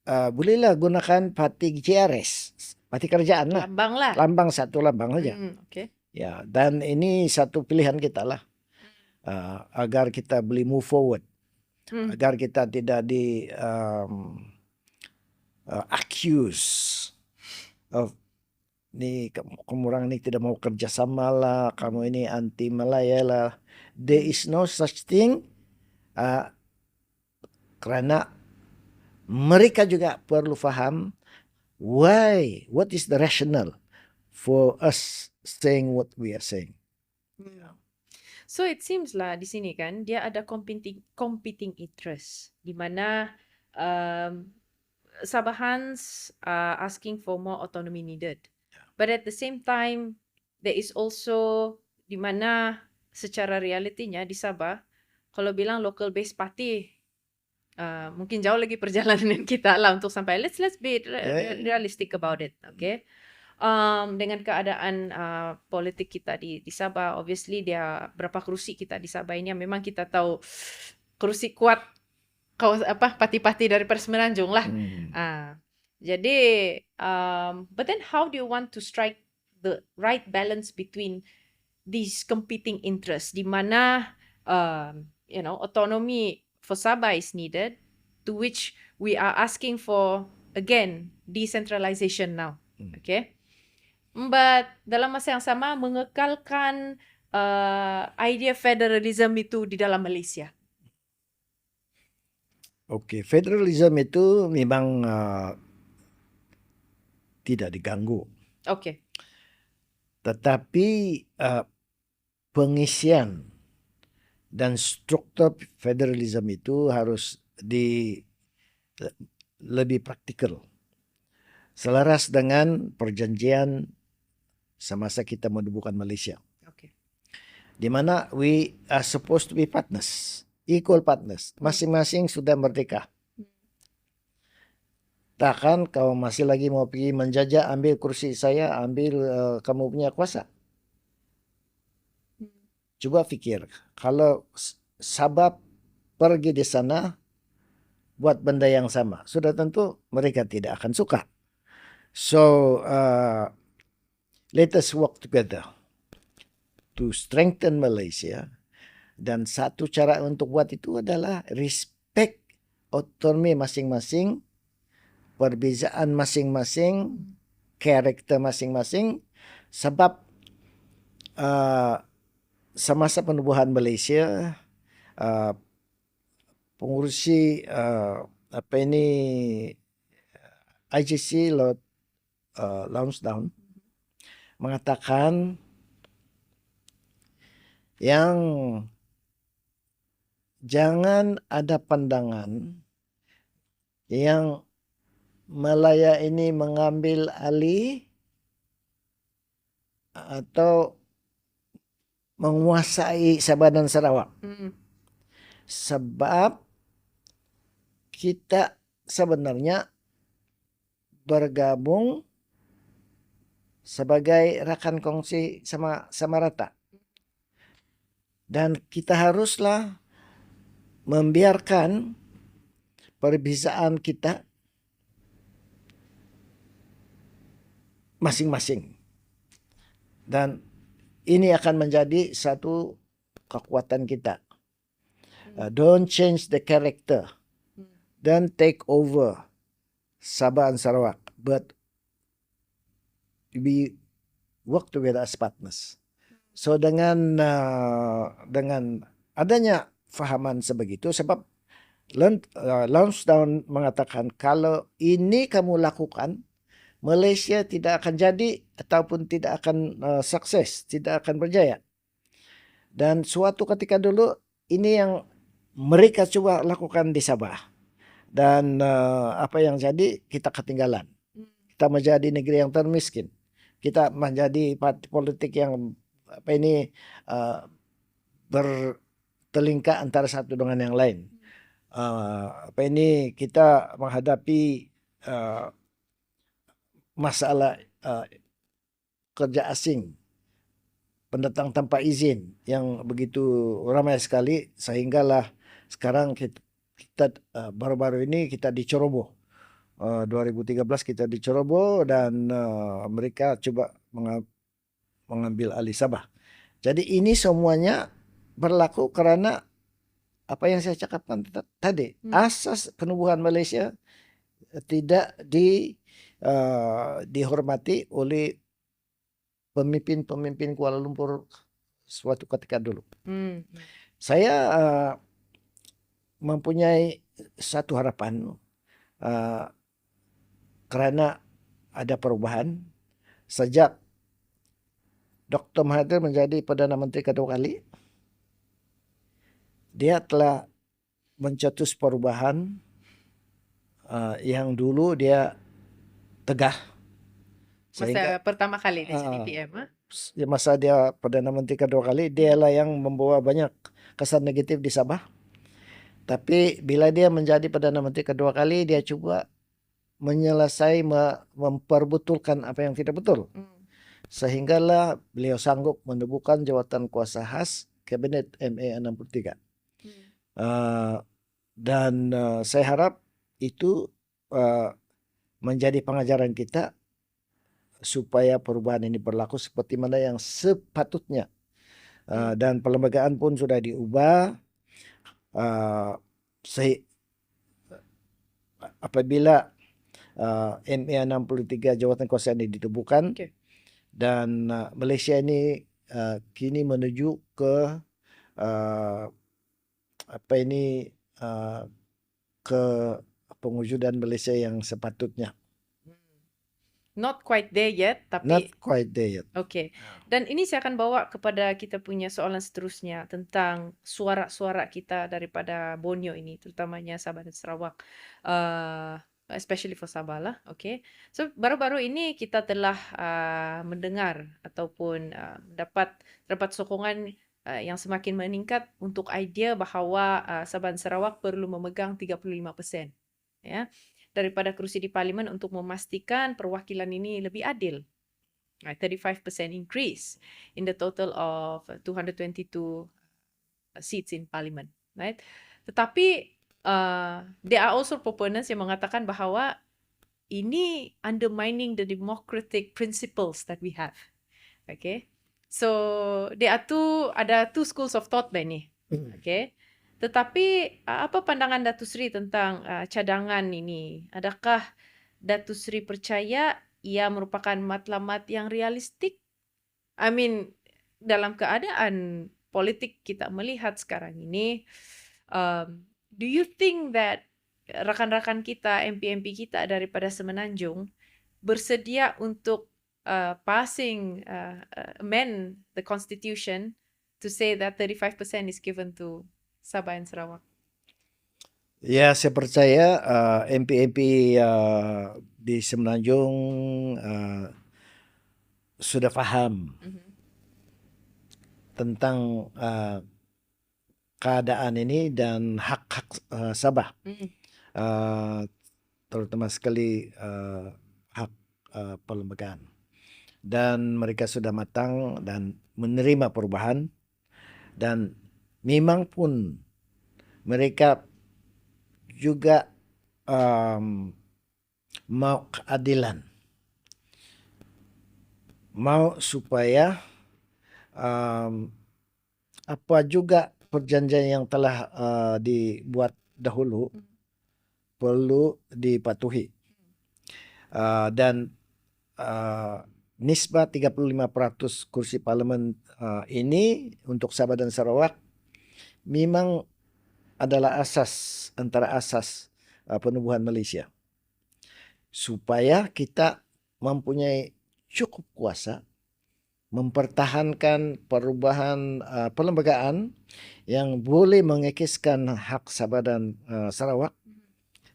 bolehlah gunakan parti GRS, parti kerajaan lah. Lambang lah. Lambang, satu lambang saja. Okay. Ya, dan ini satu pilihan kita lah, agar kita boleh move forward, agar kita tidak di accuse of ni kamu orang ni tidak mau kerjasama lah, kamu ini anti Malaya lah. There is no such thing, kerana mereka juga perlu faham what is the rationale for us saying what we are saying. So it seems lah di sini kan dia ada competing interest di mana Sabahans are asking for more autonomy needed. But at the same time, there is also di mana secara realitinya di Sabah, kalau bilang local based party, mungkin jauh lagi perjalanan kita lah untuk sampai. Let's be realistic about it, okay? Dengan keadaan politik kita di Sabah, obviously dia berapa kerusi kita di Sabah ini, memang kita tahu kerusi kuat parti-parti daripada Semenanjung lah. Jadi, but then how do you want to strike the right balance between these competing interests, di mana autonomy for Sabah is needed, to which we are asking for again decentralization now, okay? But dalam masa yang sama mengekalkan idea federalism itu di dalam Malaysia. Okey, federalism itu memang tidak diganggu. Okey. Tetapi pengisian dan struktur federalism itu harus lebih praktikal, selaras dengan perjanjian semasa kita menubuhkan Malaysia. Okay. Di mana we are supposed to be partners, equal partners. Masing-masing sudah merdeka. Takkan kau masih lagi mau pergi menjajah, ambil kursi saya, ambil kamu punya kuasa. Cuba fikir, kalau Sabah pergi di sana buat benda yang sama, sudah tentu mereka tidak akan suka. So let us work together to strengthen Malaysia. Dan satu cara untuk buat itu adalah respect otonomi masing-masing, perbezaan masing-masing, karakter masing-masing. Sebab semasa penubuhan Malaysia, pengurusi IGC Lord Lansdowne mengatakan yang jangan ada pandangan yang Malaya ini mengambil alih atau menguasai Sabah dan Sarawak. Sebab kita sebenarnya bergabung sebagai rakan kongsi sama rata. Dan kita haruslah membiarkan perbezaan kita masing-masing. Dan ini akan menjadi satu kekuatan kita. Don't change the character. Don't take over Sabah and Sarawak. But we work together as partners. So dengan adanya fahaman sebegitu, sebab Lansdowne mengatakan kalau ini kamu lakukan, Malaysia tidak akan jadi ataupun tidak akan sukses, tidak akan berjaya. Dan suatu ketika dulu ini yang mereka coba lakukan di Sabah. Dan apa yang jadi, kita ketinggalan. Kita menjadi negeri yang termiskin. Kita menjadi parti politik yang bertelingkah antara satu dengan yang lain. Kita menghadapi masalah kerja asing, pendatang tanpa izin yang begitu ramai sekali, sehinggalah sekarang kita baru-baru ini kita diceroboh. 2013 kita diceroboh dan mereka coba mengambil alih Sabah. Jadi ini semuanya berlaku karena apa yang saya cakapkan tadi, asas penubuhan Malaysia tidak dihormati oleh pemimpin-pemimpin Kuala Lumpur suatu ketika dulu. Saya mempunyai satu harapan karena ada perubahan sejak Dr. Mahathir menjadi Perdana Menteri kedua kali. Dia telah mencetus perubahan yang dulu dia tegah. Masa pertama kali dia jadi PM, masa dia Perdana Menteri kedua kali, dialah yang membawa banyak kesan negatif di Sabah. Tapi bila dia menjadi Perdana Menteri kedua kali, dia cuba memperbetulkan apa yang tidak betul. Sehinggalah beliau sanggup menubuhkan jawatan kuasa khas Kabinet MA63. Dan saya harap itu menjadi pengajaran kita supaya perubahan ini berlaku seperti mana yang sepatutnya. Dan perlembagaan pun sudah diubah. Apabila MA63 jawatan kuasa ini ditubuhkan, dan Malaysia ini kini menuju ke ke pengujudan Malaysia yang sepatutnya. Not quite there yet, tapi Not quite there yet. Okay. Dan ini saya akan bawa kepada kita punya soalan seterusnya tentang suara-suara kita daripada Borneo ini, terutamanya Sabah dan Sarawak. Especially for Sabah lah. Okay. So baru-baru ini kita telah mendengar ataupun dapat sokongan yang semakin meningkat untuk idea bahawa Sabah dan Sarawak perlu memegang 35%. Ya. Daripada kerusi di Parlimen untuk memastikan perwakilan ini lebih adil. 35% increase in the total of 222 seats in Parliament. Right? Tetapi there are also proponents yang mengatakan bahawa ini undermining the democratic principles that we have. Okay? So ada two schools of thought ni. Okay? Tetapi apa pandangan Datuk Seri tentang cadangan ini? Adakah Datuk Seri percaya ia merupakan matlamat yang realistik? I mean, dalam keadaan politik kita melihat sekarang ini, do you think that rakan-rakan kita, MP-MP kita daripada Semenanjung bersedia untuk amend the constitution to say that 35% is given to Sabah dan Sarawak? Ya, saya percaya MP-MP di Semenanjung sudah faham tentang keadaan ini dan hak-hak Sabah, terutama sekali hak perlembagaan. Dan mereka sudah matang dan menerima perubahan, dan memang pun mereka juga mau keadilan, mau supaya apa juga perjanjian yang telah dibuat dahulu perlu dipatuhi. Dan nisbah 35% kursi parlimen ini untuk Sabah dan Sarawak memang adalah antara asas penubuhan Malaysia, supaya kita mempunyai cukup kuasa mempertahankan perubahan perlembagaan yang boleh mengekiskan hak Sabah dan Sarawak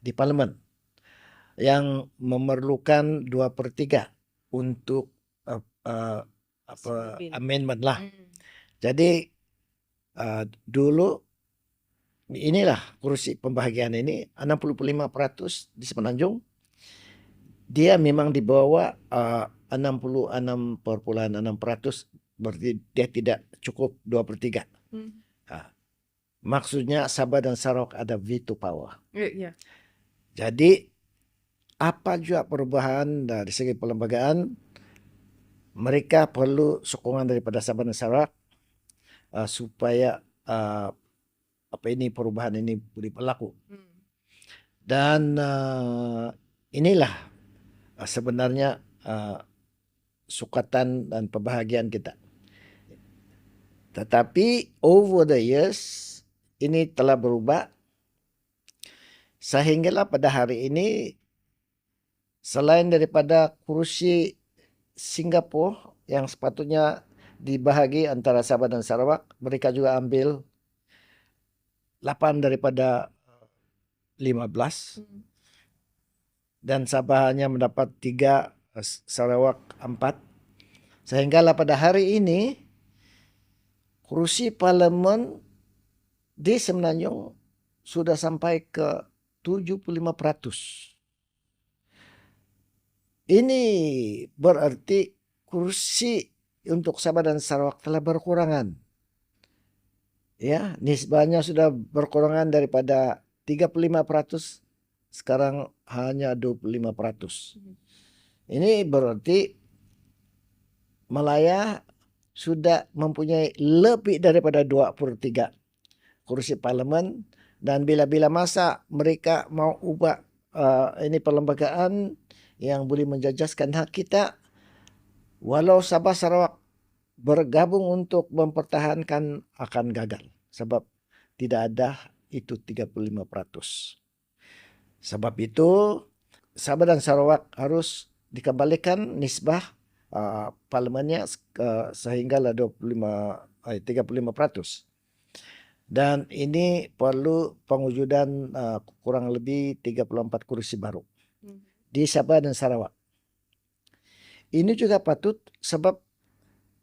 di parlimen, yang memerlukan 2/3 untuk amendment lah. Jadi Dulu inilah kursi pembahagian ini 65% di Semenanjung. Dia memang di bawah 66,6%, berarti dia tidak cukup 2/3. Maksudnya Sabah dan Sarawak ada veto power. Yeah. Jadi apa juga perubahan dari segi pelembagaan, mereka perlu sokongan daripada Sabah dan Sarawak supaya perubahan ini boleh berlaku. Dan inilah sebenarnya sukatan dan kebahagiaan kita. Tetapi over the years ini telah berubah sehinggalah pada hari ini selain daripada kursi Singapura yang sepatutnya dibahagi antara Sabah dan Sarawak, mereka juga ambil 8 daripada 15 dan Sabah hanya mendapat 3, Sarawak 4. Sehinggalah pada hari ini kursi parlimen di Semenanjung sudah sampai ke 75%. Ini berarti kursi untuk Sabah dan Sarawak telah berkurangan. Ya, nisbahnya sudah berkurangan daripada 35%, sekarang hanya 25%. Ini berarti Malaya sudah mempunyai lebih daripada 2/3 kursi parlimen, dan bila-bila masa mereka mau ubah ini perlembagaan yang boleh menjajaskan hak kita, walau Sabah Sarawak bergabung untuk mempertahankan akan gagal sebab tidak ada itu 35%. Sebab itu Sabah dan Sarawak harus dikembalikan nisbah parlimennya sehinggalah 35%. Dan ini perlu pengujudan kurang lebih 34 kursi baru di Sabah dan Sarawak. Ini juga patut sebab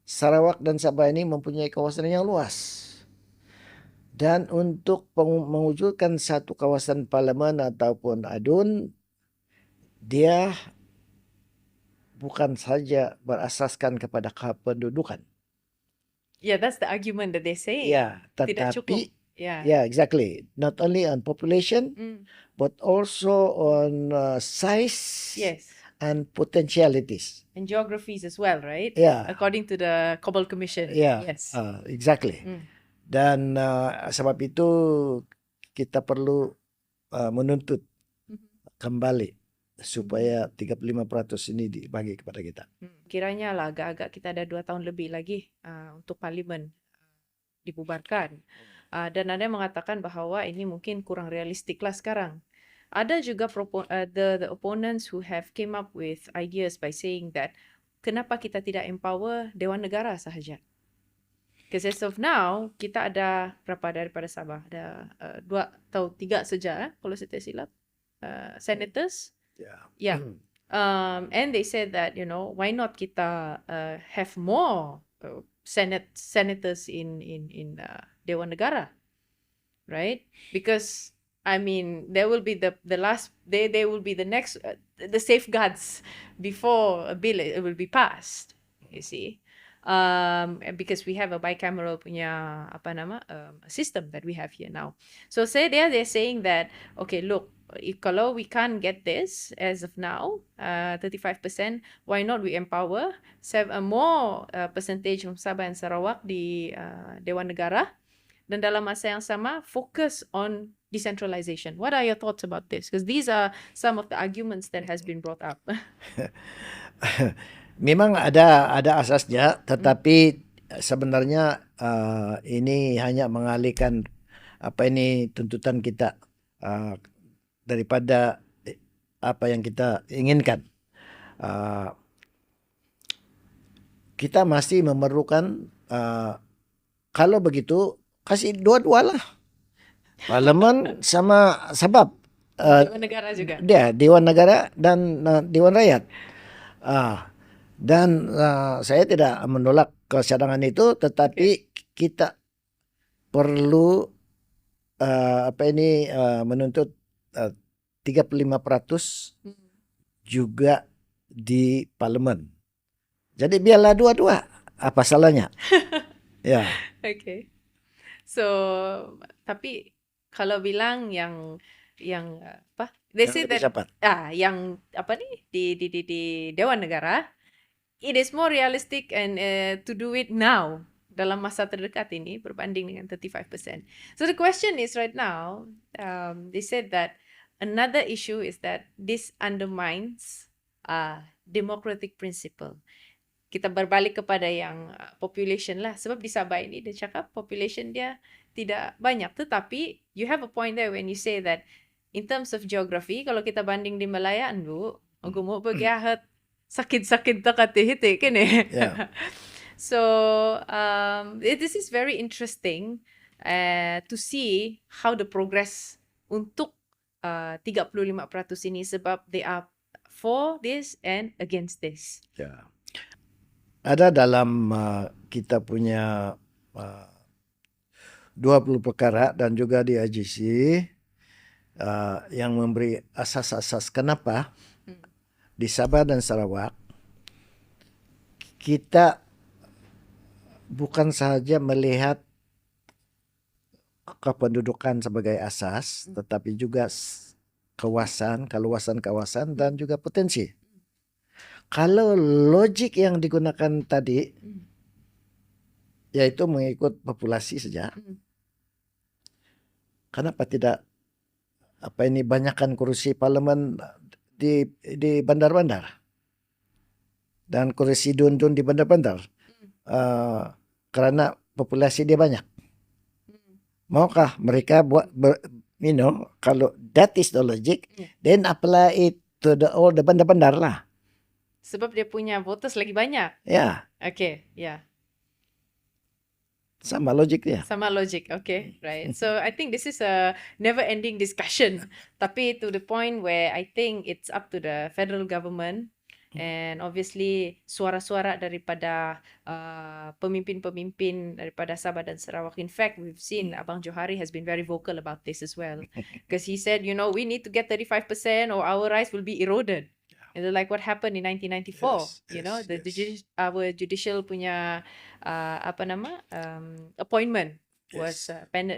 Sarawak dan Sabah ini mempunyai kawasan yang luas. Dan untuk mewujudkan satu kawasan parlimen ataupun adun, dia bukan saja berasaskan kepada kependudukan. Yeah, that's the argument that they say. Ya, Tidak cukup. tetapi Yeah. exactly. Not only on population, but also on size Yes. and potentialities. And geographies as well, right? Yeah. According to the Cobble Commission. Yeah, Yes. Exactly. Dan sebab itu kita perlu menuntut kembali supaya 35% ini dibagi kepada kita. Kiranya lah agak-agak kita ada 2 tahun lebih lagi untuk parlimen dibubarkan. Dan ada yang mengatakan bahawa ini mungkin kurang realistik lah sekarang. Ada juga the opponents who have came up with ideas by saying that kenapa kita tidak empower Dewan Negara sahaja. Because as of now, kita ada berapa daripada Sabah? Ada 2 atau 3 saja kalau saya tak silap. Senators. Yeah. And they said that, why not kita have more senators in Dewan Negara, right? Because I mean, there will be the last. They will be the next the safeguards before a bill it will be passed. You see, because we have a bicameral punya system that we have here now. So they're saying that, okay, look, kalau we can't get this as of now, 35%, why not we empower a more percentage from Sabah and Sarawak di Dewan Negara, dan dalam masa yang sama fokus on decentralization. What are your thoughts about this? Because these are some of the arguments that has been brought up. Memang ada asasnya, tetapi sebenarnya ini hanya mengalihkan tuntutan kita daripada apa yang kita inginkan. Kita masih memerlukan kalau begitu kasih dua-dua lah, parlimen sama sebab Dewan Negara juga. Dewan Negara dan Dewan Rakyat. Dan saya tidak menolak kecadangan itu, tetapi kita perlu menuntut 35% juga di parlemen. Jadi biarlah dua-dua. Apa salahnya? Ya, Okay. So, tapi kalau bilang yang apa? They yang say lebih that cepat. yang apa nih di Dewan Negara, it is more realistic and to do it now dalam masa terdekat ini berbanding dengan 35%. So the question is right now, they said that another issue is that this undermines democratic principle. Kita berbalik kepada yang population lah, sebab di Sabah ini dia cakap population dia tidak banyak, tetapi you have a point there when you say that in terms of geography, kalau kita banding di Malaya andu gumo bagiahat sakit-sakit takatihiti kini. Ya. So this is very interesting to see how the progress untuk 35% ini, sebab they are for this and against this. Ya. Ada dalam kita punya 20 perkara dan juga di IGC yang memberi asas-asas kenapa di Sabah dan Sarawak kita bukan sahaja melihat kependudukan sebagai asas, tetapi juga kawasan dan juga potensi. Kalau logik yang digunakan tadi yaitu mengikut populasi saja, kenapa tidak banyakkan kursi parlemen di bandar-bandar dan kursi dun-dun di bandar-bandar, karena populasi dia banyak. Maukah mereka buat kalau that is the logic, then apply it to all the bandar-bandar lah. Sebab dia punya voters lagi banyak. Ya. Okay, yeah. Sama logiknya. Sama logic, okay, right. So I think this is a never-ending discussion. Tapi to the point where I think it's up to the federal government and obviously suara-suara daripada pemimpin-pemimpin daripada Sabah dan Sarawak. In fact, we've seen Abang Johari has been very vocal about this as well, because he said, we need to get 35% or our rights will be eroded. And like what happened in 1994, our judicial punya appointment was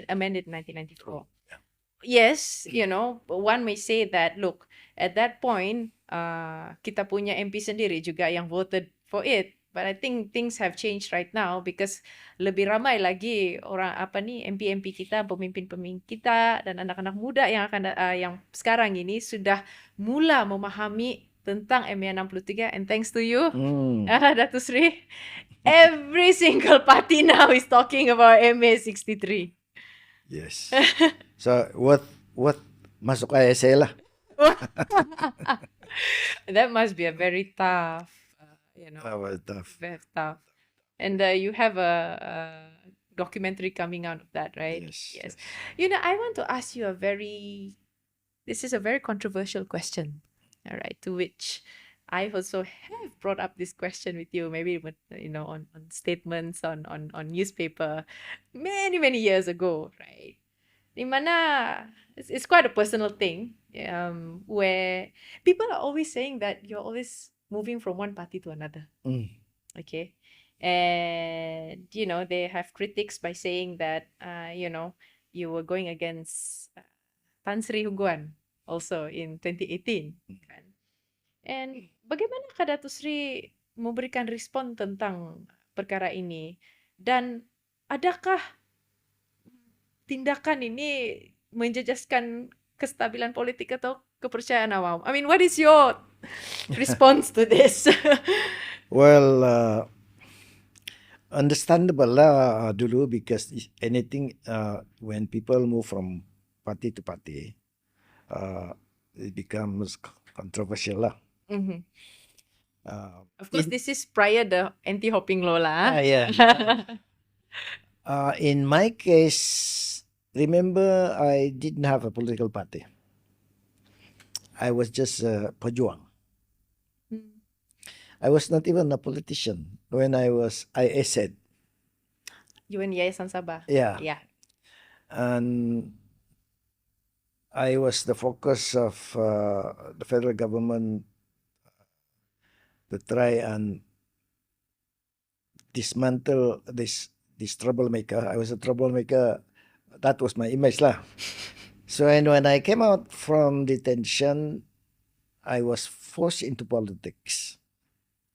amended in 1994. Yes, one may say that, look, at that point, kita punya MP sendiri juga yang voted for it. But I think things have changed right now because lebih ramai lagi orang MP-MP kita, pemimpin-pemimpin kita dan anak-anak muda yang sekarang ini sudah mula memahami tentang MA 63, and thanks to you, Datuk Sri, every single party now is talking about MA 63. Yes. So what masuk ISA lah. That must be a very tough, very tough. And you have a documentary coming out of that, right? Yes. I want to ask you this is a very controversial question. All right, to which I also have brought up this question with you, maybe on statements on newspaper many years ago, right? Dimana it's quite a personal thing, where people are always saying that you're always moving from one party to another. Okay, and they have critics by saying that you were going against Tan Sri Hungguan also in 2018, kan? And bagaimana Kak Datuk Sri memberikan respon tentang perkara ini, dan adakah tindakan ini menjejaskan kestabilan politik atau kepercayaan awam? I mean, what is your response to this? Well, understandable lah dulu, because anything when people move from party to party, it becomes controversial lah. Of course, this is prior the anti-hopping law lah. Yeah. In my case, remember, I didn't have a political party. I was just a pejuang. I was not even a politician when I said. You and Yayasan Sabah. Yeah. Yeah. and I was the focus of the federal government to try and dismantle this troublemaker. I was a troublemaker. That was my image lah. So and when I came out from detention, I was forced into politics.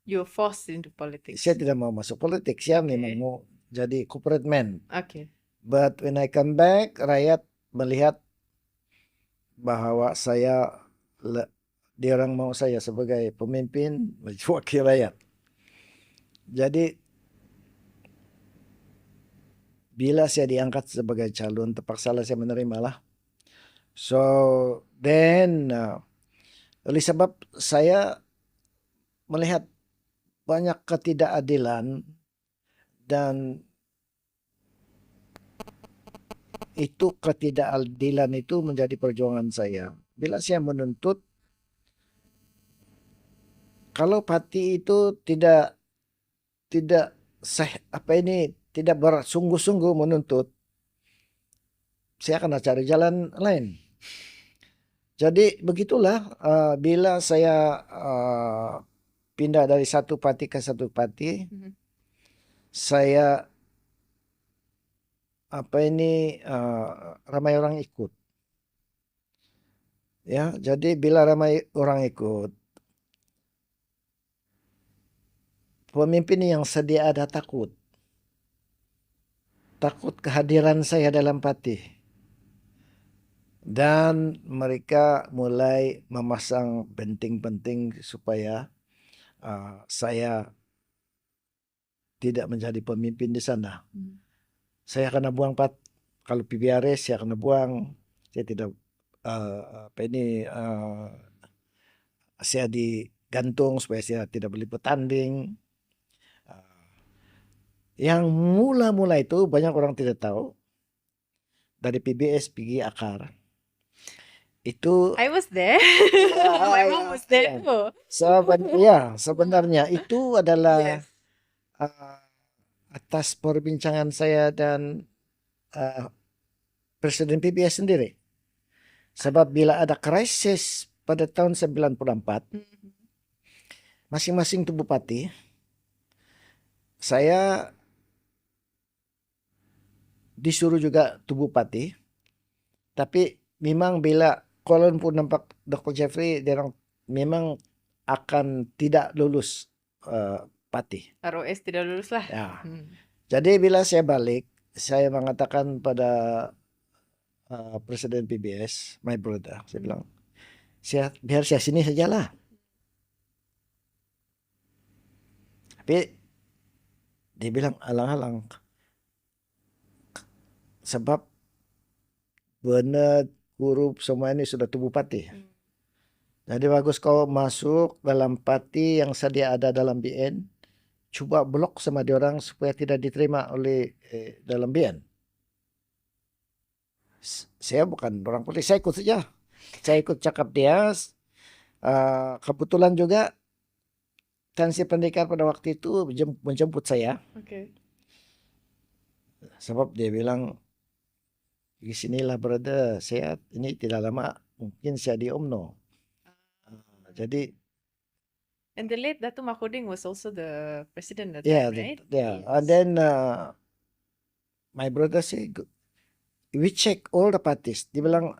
You're forced into politics. Saya tidak mau masuk politik, saya Okay. memang mau jadi corporate man. Okay. But when I come back, rakyat melihat bahwa dia orang mau saya sebagai pemimpin, wakil rakyat. Jadi bila saya diangkat sebagai calon, terpaksalah saya menerima lah. So then oleh sebab saya melihat banyak ketidakadilan dan itu ketidakadilan itu menjadi perjuangan saya. Bila saya menuntut, kalau parti itu tidak tidak bersungguh-sungguh menuntut, saya akan cari jalan lain. Jadi begitulah bila saya pindah dari satu parti ke satu parti, saya ramai orang ikut. Ya, jadi bila ramai orang ikut, pemimpin yang sedia ada takut kehadiran saya dalam parti. Dan mereka mulai memasang penting-penting supaya saya tidak menjadi pemimpin di sana. Saya akan buang kalau PBRS saya akan buang. Saya tidak saya digantung supaya saya tidak boleh bertanding. Yang mula-mula itu banyak orang tidak tahu. Dari PBS pergi akar. Itu I was there. My mom was there too. Sebenarnya itu adalah Yes. Atas perbincangan saya dan Presiden PBS sendiri. Sebab bila ada krisis pada tahun 94, masing-masing tubuh parti, saya disuruh juga tubuh parti, tapi memang bila Kolon pun nampak Dr. Jeffrey, dia orang memang akan tidak lulus parti. ROS tidak lulus lah. Ya. Jadi bila saya balik, saya mengatakan pada Presiden PBS, my brother, saya bilang, biar saya sini sajalah. Tapi dia bilang alang-alang, sebab benar huruf semua ini sudah tubuh parti. Jadi bagus kau masuk dalam parti yang sedia ada dalam BN, coba blok sama dia orang supaya tidak diterima oleh dalam BN. Saya bukan orang politik, saya ikut saja. Saya ikut cakap dia. Kebetulan juga Tansi Pendekar pada waktu itu menjemput saya. Okay. Sebab dia bilang, di sinilah brother, saya ini tidak lama, mungkin saya di UMNO. Jadi and the late Dato Makoding was also the president at yeah, that time, right? Yeah. Yes. And then my brother say, we check all the parties. Dia bilang,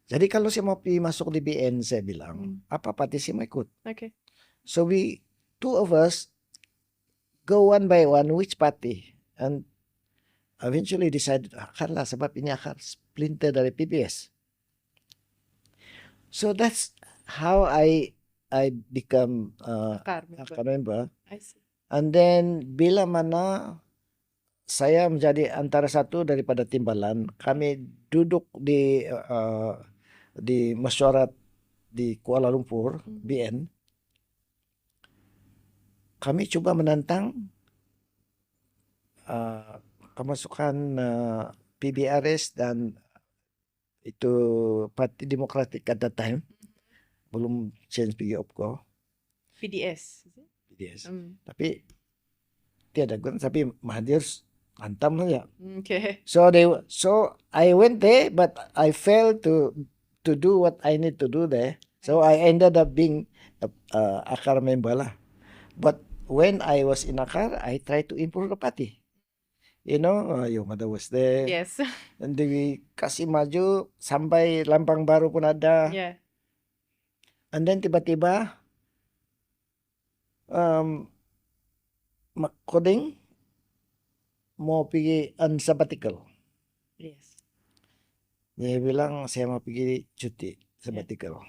jadi kalau saya mau pergi masuk di BN, saya bilang, apa parti saya mau ikut? Okay. So two of us go one by one which party, and eventually decided akarlah sebab ini akar splinter dari PBS. So that's how I become akar member. I see. And then bila mana saya menjadi antara satu daripada timbalan, kami duduk di mesyuarat di Kuala Lumpur, BN. Kami coba menantang kemasukan PBRS dan itu Parti Demokratik at that time. Belum change pergi OPCO. PDS. PDS. Tapi tiada guna. Tapi Mahathir Hantam saja. Okay. So I went there, but I failed to do what I need to do there. So I ended up being a Akar member lah. But when I was in Akar, I tried to improve the party. Your mother was there. Yes. Dan dikasih maju sampai lambang baru pun ada. Yeah. And then tiba-tiba Mak Koding mau pergi sabbatical. Yes. Dia bilang saya mau pergi cuti sabbatical.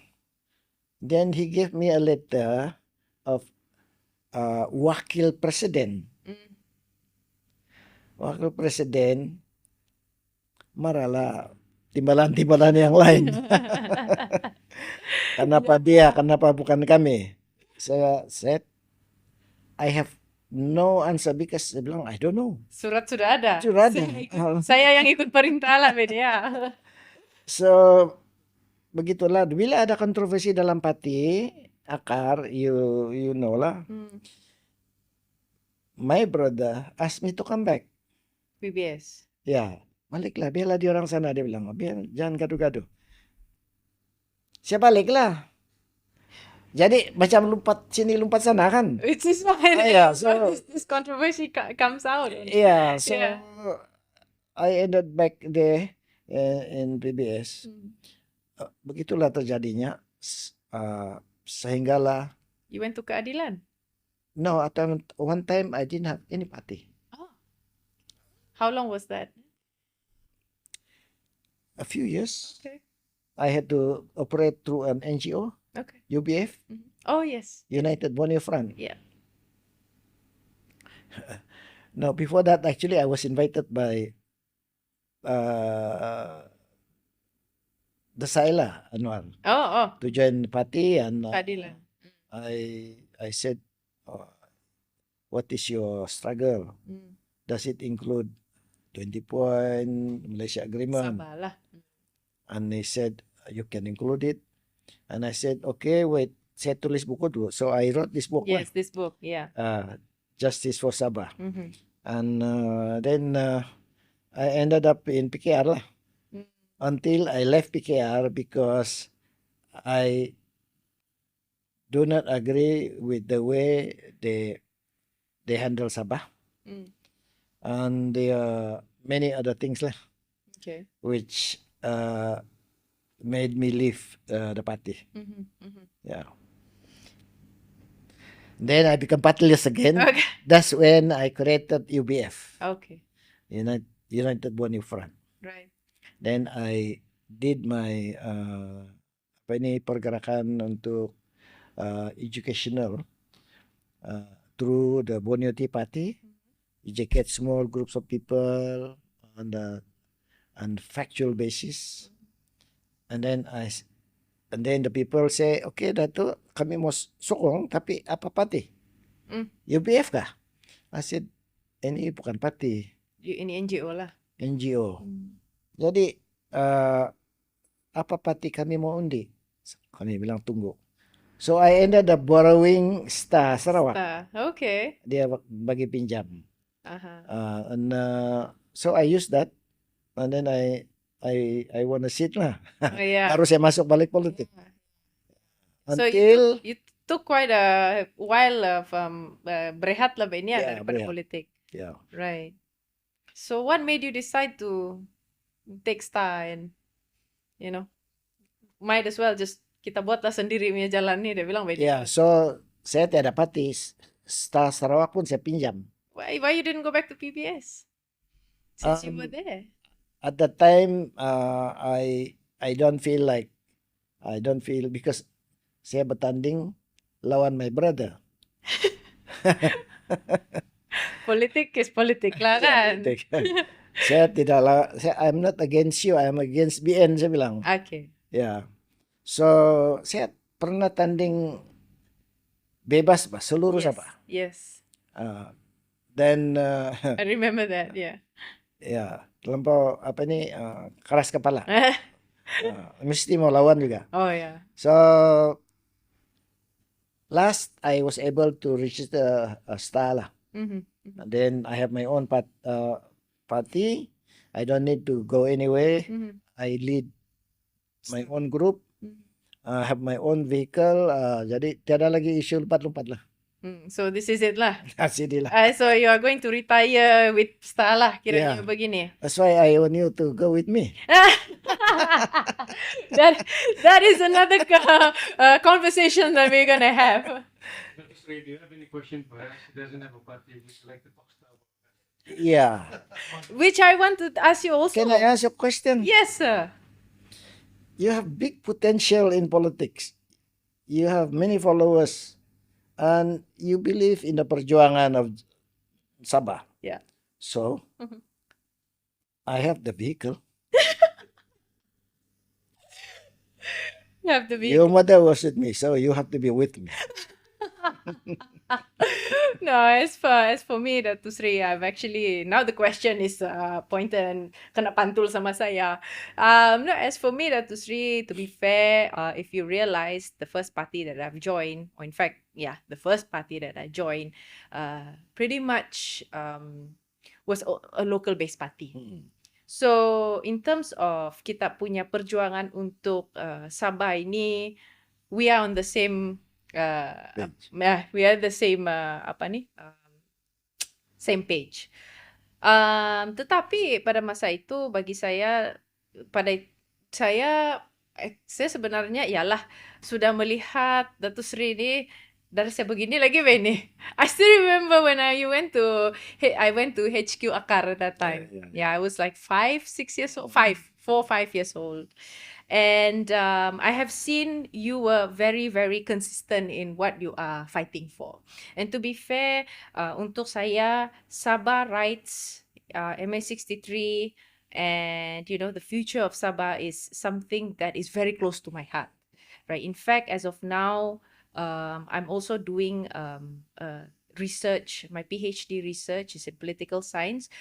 Then he gave me a letter of wakil presiden. Wakil presiden marahlah timbalan-timbalan yang lain. Kenapa dia? Kenapa bukan kami? Saya said, I have no answer because saya bilang I don't know. Surat sudah ada. Sudah ada. Saya yang ikut perintah lah, Ben, ya. So begitulah. Bila ada kontroversi dalam parti Akar, you know lah. My brother asked me to come back. PBS. Ya, baliklah. Biarlah dia orang sana. Dia bilang, biar jangan gaduh-gaduh. Saya baliklah. Jadi macam lompat sini lompat sana kan. Which is why Yeah, so this controversy comes out. yeah, so Yeah. I ended back there in PBS. Begitulah terjadinya. Sehinggalah. You went to keadilan? No, at one time I didn't have any party. Oh. How long was that? A few years. Okay. I had to operate through an NGO, Okay. UBF, Oh, yes. United Borneo Front. Yeah. Now, before that, actually, I was invited by the Saila Anwar Oh, to join the party, and keadilan. I said, what is your struggle? Does it include 20 point Malaysia agreement? Sabarlah. And they said, you can include it. And I said, okay, wait, saya tulis buku dulu. So I wrote this book. Yes, this book. Yeah. Justice for Sabah. And then I ended up in PKR lah. Until I left PKR because I do not agree with the way they handle Sabah. And there are many other things lah. Okay. Which made me leave the party. Yeah. Then I became partyless again. Okay. That's when I created UBF, Okay. United Borneo Front. Right. Then I did my pergerakan untuk educational through the Borneo Tea Party. Educate small groups of people on factual basis. And then the people say, okay, Dato, kami mau sokong, tapi apa parti? UBF kah? I said, ini bukan parti. Ini NGO lah. NGO. Jadi, apa parti kami mau undi? Kami bilang tunggu. So I ended up borrowing Star Sarawak. Okay. Dia bagi pinjam. Uh-huh. So I used that. And then I want to sit lah. Yeah. Harus saya masuk balik politik. So Until you took quite a while of berehat lah Ben ya daripada berehat. politik. Yeah. Right. So what made you decide to take Star and might as well just kita buatlah sendiri punya jalan ni, dia bilang Ben. Yeah, so saya tiada parti. Star Sarawak pun saya pinjam. Why you didn't go back to PBS? Since you were there. At that time, I don't feel because saya bertanding lawan my brother. Politik is politik lah kan. I'm not against you, I'm against BN, saya bilang. Okay. Yeah. So saya pernah tanding bebas bah, seluruh Sabah. Yes. Then I remember that, yeah. ya, terlampau keras kepala. Mesti mau lawan juga. Oh yeah. So last I was able to register a Star lah. And then I have my own party. I don't need to go anywhere. Mhm. I lead my own group. Mhm. Have my own vehicle. Jadi tiada lagi isu lompat-lompat lah. So this is it lah. Sini lah. So you are going to retire with Star lah, kiranya Yeah. begini. That's why I want you to go with me. that is another conversation that we're gonna have. Dr. Sri, do you have any question for us? She doesn't have a party. Would you like to talk about that? Yeah. Which I want to ask you also. Can I ask you a question? Yes, sir. You have big potential in politics. You have many followers, and you believe in the perjuangan of Sabah. Yeah. So, Mhm. I have the vehicle. You have to be. Your mother was with me, so you have to be with me. No, as for me, Datu Sri, I've actually now the question is pointed and kena pantul sama saya. No, as for me, Datu Sri, to be fair, if you realize the first party that I've joined, or in fact, yeah, the first party that I joined, pretty much was a local-based party. So in terms of kita punya perjuangan untuk Sabah ini, we are on the same we are the same same page. Tetapi pada masa itu bagi saya saya sebenarnya ialah sudah melihat Datuk Sri ni dari saya begini lagi ini. I still remember when I went to HQ Akar at that time. Yeah, I was like 5 years old. 5 years old. And I have seen you were very, very consistent in what you are fighting for. And to be fair, untuk saya, Sabah rights, MA63, and the future of Sabah is something that is very close to my heart. Right. In fact, as of now, I'm also doing research. My PhD research is in political science,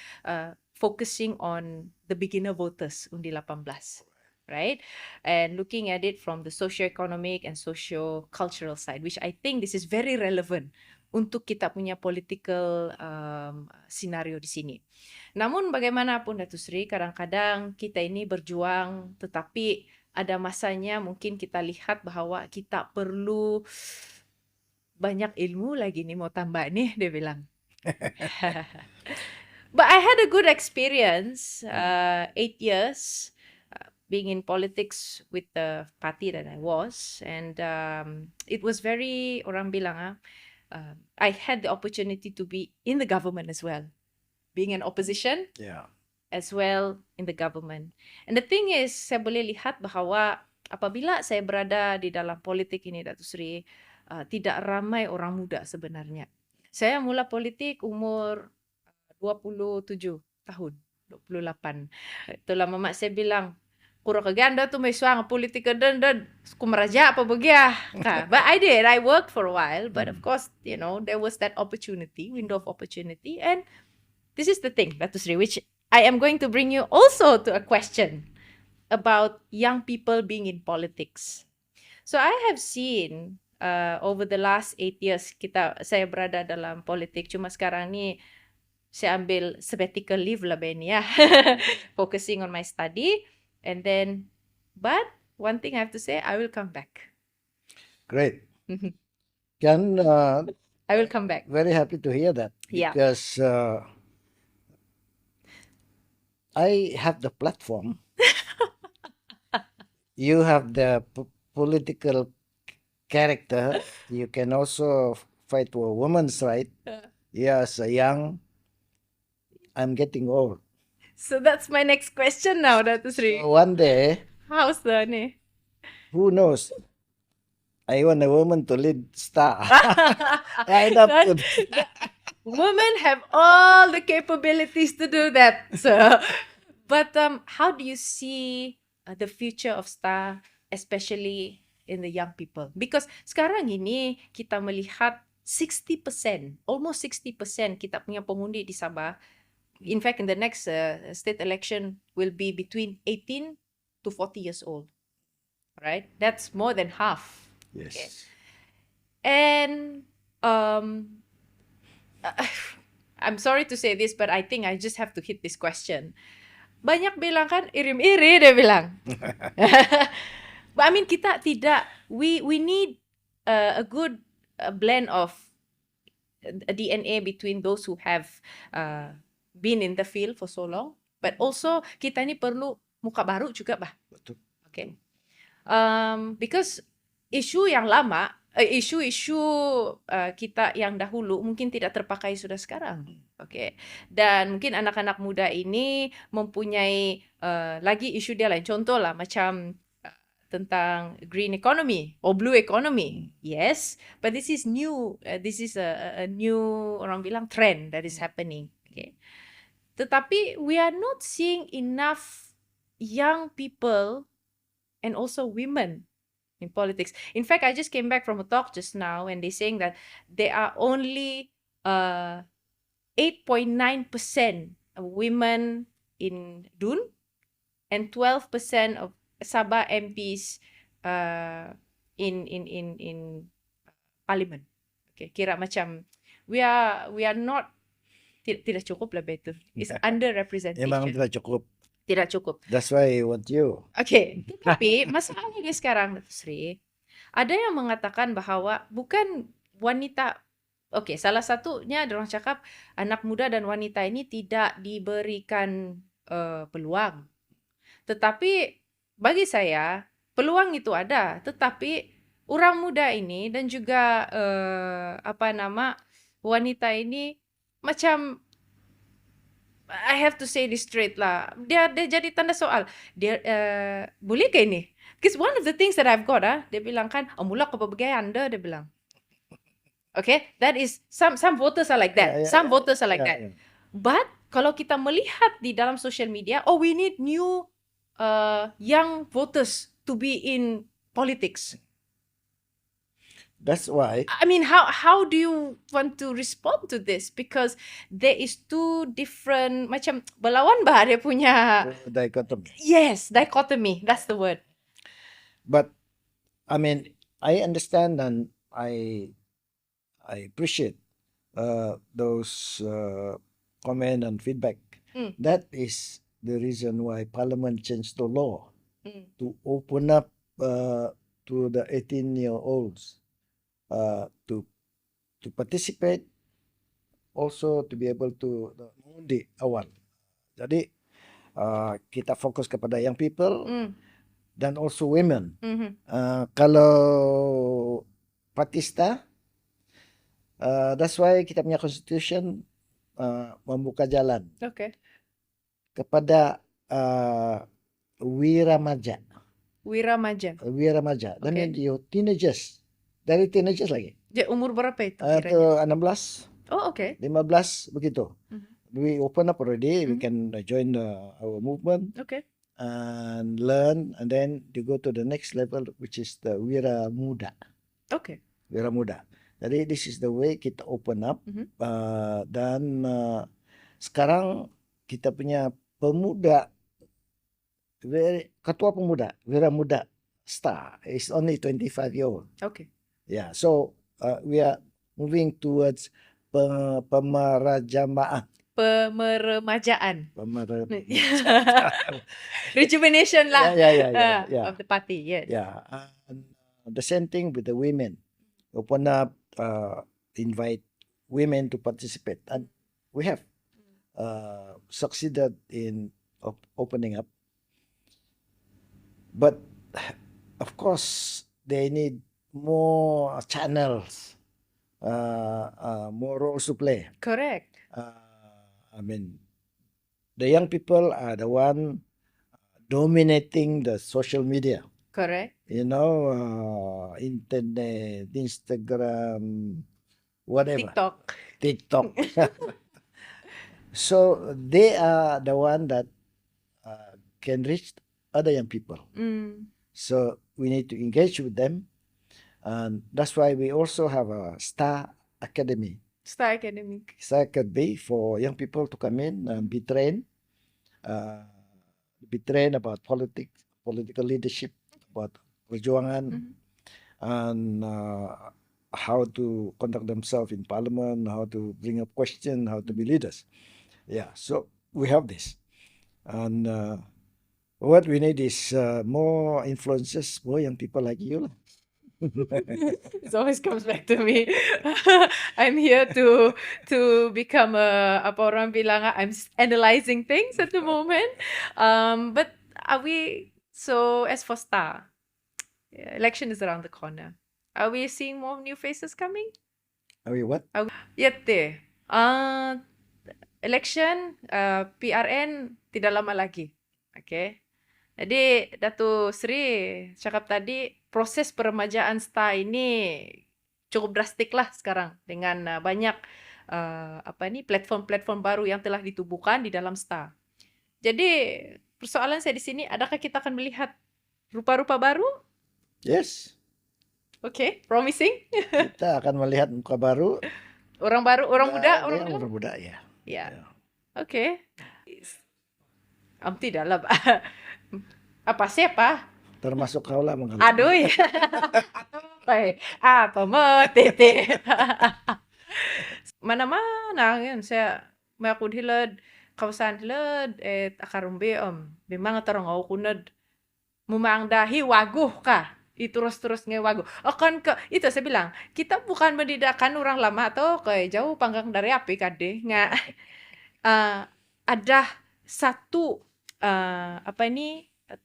focusing on the beginner voters undi 18. Right? And looking at it from the socio-economic and socio-cultural side, which I think this is very relevant untuk kita punya political scenario di sini. Namun bagaimanapun Datu Sri, kadang-kadang kita ini berjuang, tetapi ada masanya mungkin kita lihat bahwa kita perlu banyak ilmu lagi nih, mau tambah nih, dia bilang. But I had a good experience, 8 years, being in politics with the party that I was, and it was very, orang bilang I had the opportunity to be in the government as well, being an opposition, as well in the government. And the thing is, saya boleh lihat bahwa apabila saya berada di dalam politik ini, Datu Sri, tidak ramai orang muda sebenarnya. Saya mula politik umur 27 tahun, 28. Itulah mamak saya bilang, kurang kaganda tu may suang politik dan kumaraja apa bagya. But I worked for a while, but of course, there was that window of opportunity. And this is the thing, Datu Sri, which I am going to bring you also to a question about young people being in politics. So I have seen over the last 8 years saya berada dalam politik. Cuma sekarang ni saya ambil sabbatical leave lah Ben ya, focusing on my study, and then, but one thing I have to say, I will come back. Great. Can I will come back. Very happy to hear that. Yeah. Because I have the platform. You have the political character. You can also fight for women's right. Yes, young. I'm getting old. So that's my next question now, Datu Sri. So one day, How's the ni? who knows? I want a woman to lead Star. Right up to Women have all the capabilities to do that. So, but how do you see the future of Star, especially in the young people? Because sekarang ini kita melihat 60%, almost 60% kita punya pengundi di Sabah. In fact, in the next state election will be between 18 to 40 years old. Right? That's more than half. Yes. Okay. And I'm sorry to say this, but I think I just have to hit this question. Banyak bilang kan irim-iri dia bilang. But I mean kita tidak, we need a good blend of a DNA between those who have been in the field for so long, but also kita ni perlu muka baru juga bah. Betul. Okay. Because isu yang lama, isu-isu kita yang dahulu mungkin tidak terpakai sudah sekarang. Okay. Dan mungkin anak-anak muda ini mempunyai lagi isu dia lain. Contoh lah macam tentang green economy or blue economy. Yes, but this is new. This is a new, orang bilang, trend that is happening. Okay. Tetapi we are not seeing enough young people and also women in politics. In fact, I just came back from a talk just now and they're saying that there are only 8.9% of women in DUN and 12% of Sabah MPs in parliament. Okay, kira macam we are not tidak cukup lah betul. It's underrepresentation. Memang tidak cukup. Tidak cukup. That's why I want you. Okay, tapi masalahnya sekarang, Sri, ada yang mengatakan bahawa bukan wanita. Okay, salah satunya orang cakap anak muda dan wanita ini tidak diberikan peluang. Tetapi bagi saya peluang itu ada, tetapi orang muda ini dan juga wanita ini macam, I have to say this straight lah, dia jadi tanda soal. Dia boleh ke ini? Because one of the things that I've got, dia bilang kan, mula ke pelbagai anda, dia bilang. Okay, that is some voters are like that. Some voters are like that. But kalau kita melihat di dalam social media, we need new young voters to be in politics. That's why. I mean, how do you want to respond to this? Because there is two different, macam berlawan bah dia punya. Dichotomy. Yes, dichotomy. That's the word. But I mean, I understand and I appreciate those comment and feedback. That is the reason why Parliament changed the law to open up to the 18-year-olds to participate, also to be able to mengundi awal. Jadi kita fokus kepada young people dan also women. Kalau Patista, that's why kita punya constitution membuka jalan. Okay. Kepada wiramaja. Dan okay. Teenagers. Dari teenagers lagi. Dia umur berapa itu? Itu 16. Oh, okay. 15 begitu. We open up already. We can join our movement. Okay. And learn, and then you go to the next level, which is the Wira Muda. Okay. Wira Muda. Jadi this is the way kita open up. Dan sekarang kita punya pemuda, ketua pemuda, Wira Muda Star is only 25-year-old. Okay. Yeah, so we are moving towards pemeremajaan. Rejuvenation lah. Yeah. Of the party, yes. Yeah, and the same thing with the women. Open up, invite women to participate, and we have succeeded in opening up. But of course, they need more channels, more roles to play. Correct. I mean, the young people are the one dominating the social media. Correct. You know, internet, Instagram, whatever. TikTok. So they are the one that can reach other young people. So we need to engage with them. And that's why we also have a Star Academy. Star Academy for young people to come in and be trained. Be trained about politics, political leadership, about perjuangan. And how to conduct themselves in parliament, how to bring up question, how to be leaders. Yeah, so we have this. And what we need is more influences, more young people like you lah. It always comes back to me. I'm here to become apa orang bilang, I'm analyzing things at the moment. But are we, so as for Star, election is around the corner. Are we seeing more new faces coming? Are we what? Yette. Election PRN tidak lama lagi. Okay. Jadi Datuk Sri cakap tadi proses peremajaan STAR ini cukup drastik lah sekarang dengan banyak platform-platform baru yang telah ditubuhkan di dalam STAR. Jadi persoalan saya di sini, adakah kita akan melihat rupa-rupa baru? Yes. Okay, promising. Kita akan melihat muka baru. Orang baru, orang muda, Orang muda ya. Ya. Ya. Okay. Tidak lah. Apa siapa? Termasuk kau lah mengalah. Aduh. Apa tete. Mana-mana kan saya aku hilad kawasan hilad akarumbe memang tarong ako kunad mumang dahi waguh kah terus waguh akan ke itu saya bilang kita bukan mendidakkan orang lama atau kayak jauh panggang dari api kade nggak ada satu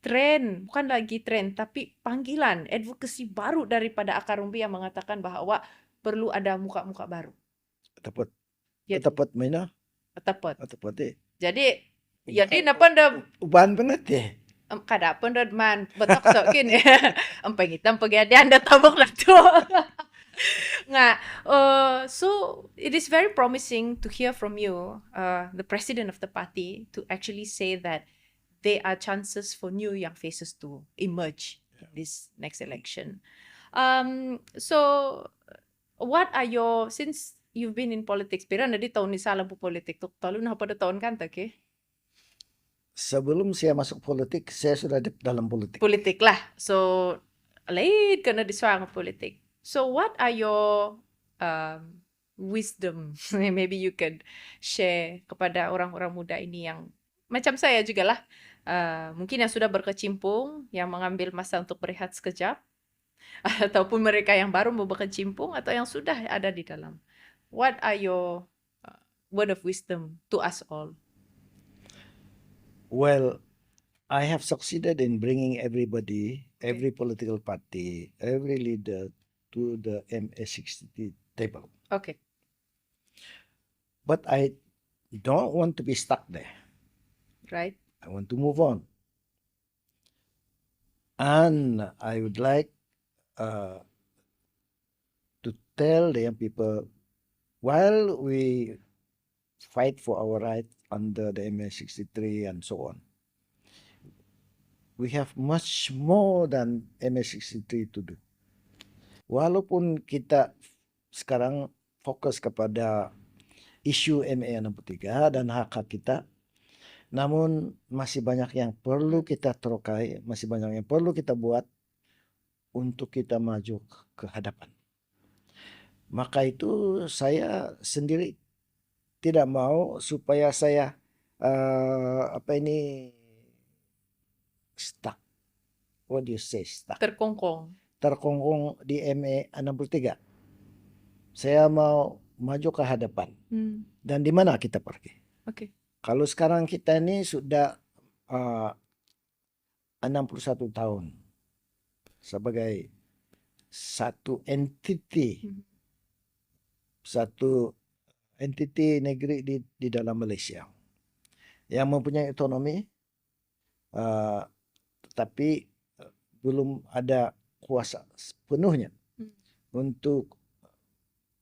tren, bukan lagi tren, tapi panggilan, advokasi baru daripada akar umbi yang mengatakan bahwa perlu ada muka-muka baru. Tepat. Ya, Tepat mana? tepat. Tepat. Jadi, jadi napa dah uban banget deh. Kada pun dah man betok sokin ya. Empeng hitam pagi ada anda tabok lah tu. So it is very promising to hear from you, the president of the party, to actually say that there are chances for new young faces to emerge this next election. So what are your, since you've been in politics, pero na di tahun ni salah po politik, talo na pada tahun kan tak eh? Sebelum saya masuk politik, saya sudah dalam politik. Politik lah. So lain kena disuang politik. So what are your wisdom? Maybe you can share kepada orang-orang muda ini yang macam saya juga lah. Mungkin yang sudah berkecimpung, yang mengambil masa untuk berehat sekejap, ataupun mereka yang baru mau berkecimpung atau yang sudah ada di dalam. What are your word of wisdom to us all? Well, I have succeeded in bringing everybody, every political party, every leader to the MA60 table. Okay. But I don't want to be stuck there. Right. I want to move on. And I would like to tell the young people, while we fight for our right under the MA63 and so on, we have much more than MA63 to do. Walaupun kita sekarang fokus kepada isu MA63 dan hak-hak kita, namun masih banyak yang perlu kita terokai, masih banyak yang perlu kita buat untuk kita maju ke hadapan. Maka itu saya sendiri tidak mau supaya saya stuck. What do you say, stuck? Terkongkong di MA63. Saya mau maju ke hadapan. Dan di mana kita pergi? Okay. Kalau sekarang kita ini sudah 61 tahun sebagai satu entiti, negeri di dalam Malaysia yang mempunyai otonomi, tetapi belum ada kuasa sepenuhnya untuk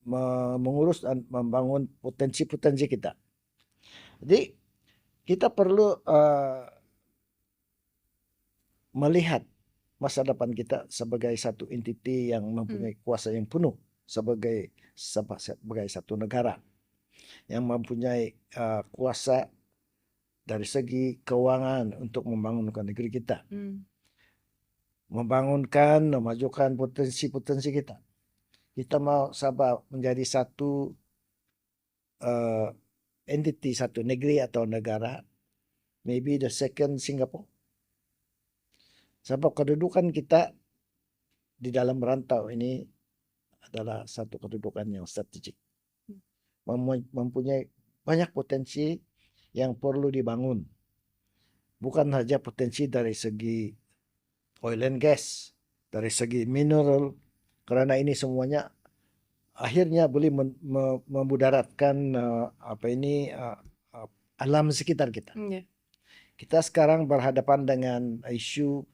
mengurus dan membangun potensi-potensi kita. Jadi kita perlu melihat masa depan kita sebagai satu entiti yang mempunyai kuasa yang penuh sebagai satu negara yang mempunyai kuasa dari segi keuangan untuk membangunkan negeri kita, memajukan potensi-potensi kita. Kita mau Sabah menjadi satu entity, satu negeri atau negara, maybe the second Singapore. Sebab kedudukan kita di dalam rantau ini adalah satu kedudukan yang strategik. Mempunyai banyak potensi yang perlu dibangun. Bukan saja potensi dari segi oil and gas, dari segi mineral, karena ini semuanya akhirnya boleh memudaratkan alam sekitar kita. Yeah. Kita sekarang berhadapan dengan isu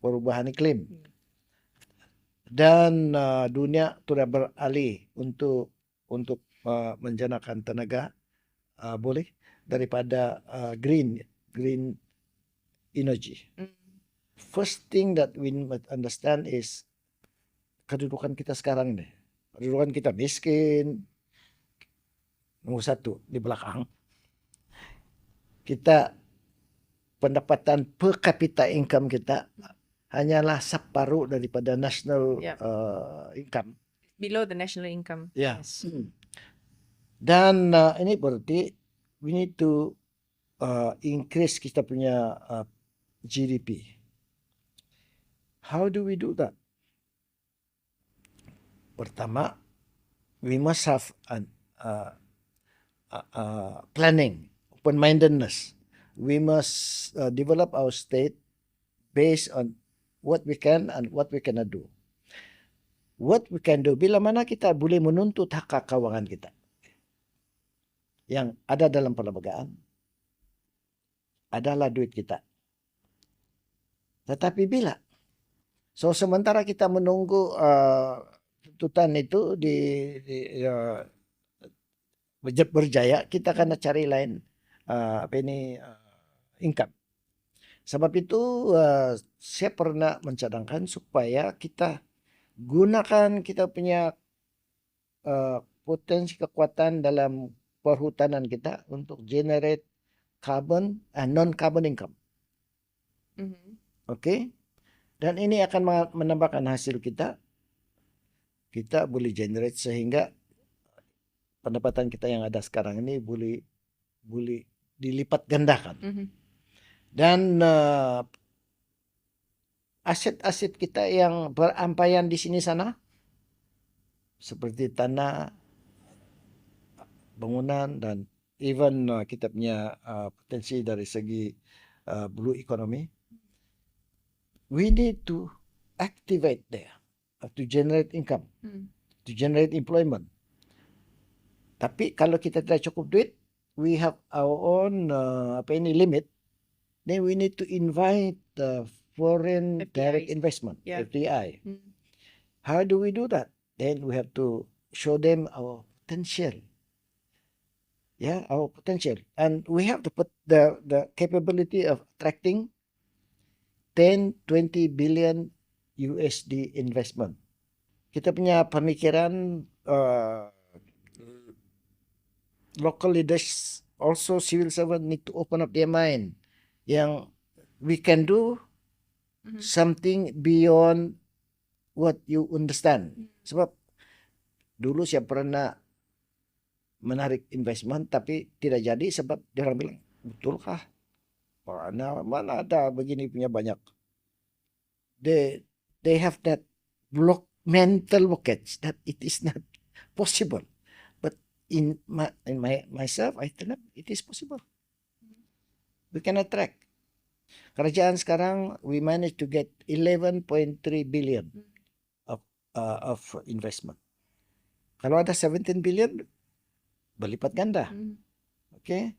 perubahan iklim. Dan dunia sudah beralih untuk menjanakan tenaga boleh daripada green energy. First thing that we must understand is kedudukan kita sekarang ini. Kedudukan kita miskin, nomor satu di belakang. Kita pendapatan per capita income kita hanyalah separuh daripada national income. Below the national income. Ya. Yes. Dan ini berarti we need to increase kita punya GDP. How do we do that? Pertama, we must have an planning, open-mindedness. We must develop our state based on what we can and what we cannot do. What we can do, bila mana kita boleh menuntut hak keuangan kita yang ada dalam perlembagaan, adalah duit kita. Tetapi bila, sementara kita menunggu tuntutan itu berjaya, kita akan cari lain income. Sebab itu saya pernah mencadangkan supaya kita gunakan kita punya potensi kekuatan dalam perhutanan kita untuk generate carbon and non-carbon income. Okay? Dan ini akan menambahkan hasil kita. Kita boleh generate sehingga pendapatan kita yang ada sekarang ini boleh dilipat gandakan. Dan aset-aset kita yang berampaian di sini sana, seperti tanah, bangunan, dan even kita punya potensi dari segi blue economy, we need to activate there to generate income, to generate employment. Tapi kalau kita tidak cukup duit, we have our own limit, then we need to invite foreign FDIs. direct investment, Yeah. FDI. How do we do that? Then we have to show them our potential. Yeah, our potential. And we have to put the capability of attracting 10-20 billion USD investment. Kita punya pemikiran local leaders, also civil servant need to open up their mind. Yang we can do something beyond what you understand. Sebab dulu saya pernah menarik investment tapi tidak jadi sebab dia orang bilang, betulkah? Mana ada begini punya banyak. They have that mental blockage that it is not possible. But in myself, I tell them it is possible. We can attract. Kerajaan sekarang we managed to get 11.3 billion of investment. Kalau ada 17 billion, berlipat ganda. Okay,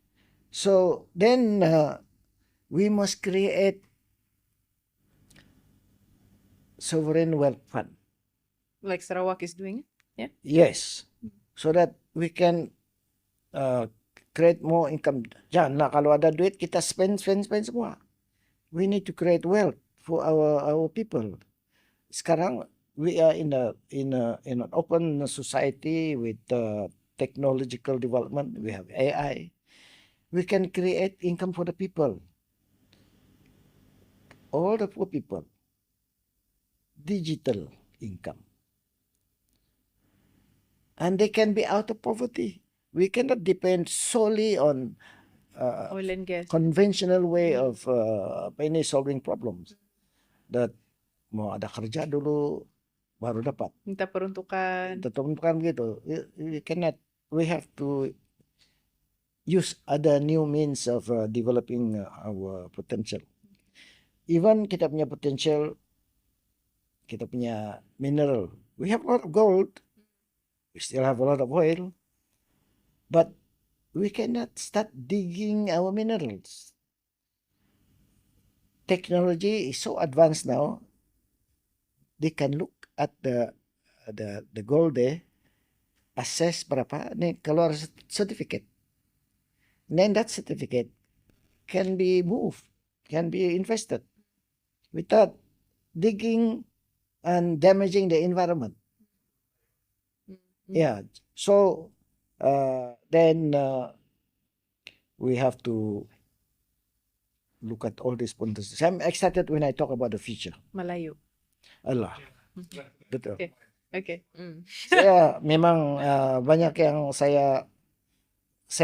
so then we must create sovereign wealth fund. Like Sarawak is doing it. Yeah. Yes, so that we can create more income. Janganlah kalau ada duit kita spend semua. We need to create wealth for our people. Sekarang we are in an open society with technological development. We have AI. We can create income for the people. All the poor people. Digital income. and they can be out of poverty. We cannot depend solely on Oil and gas. conventional way of solving problems. That mau ada kerja dulu baru dapat. Minta peruntukan. Tetap bukan begitu. We cannot. We have to use other new means of developing our potential. Even kita punya potential, kita punya mineral. We have a lot of gold. We still have a lot of oil. But we cannot start digging our minerals. Technology is so advanced now. They can look at the gold there, assess berapa, nih keluar certificate. And then that certificate can be moved, can be invested without digging and damaging the environment. Yeah. So then we have to look at all these pointers. I'm excited when I talk about the future. Melayu. Allah. Betul. Okay. Saya memang banyak yang saya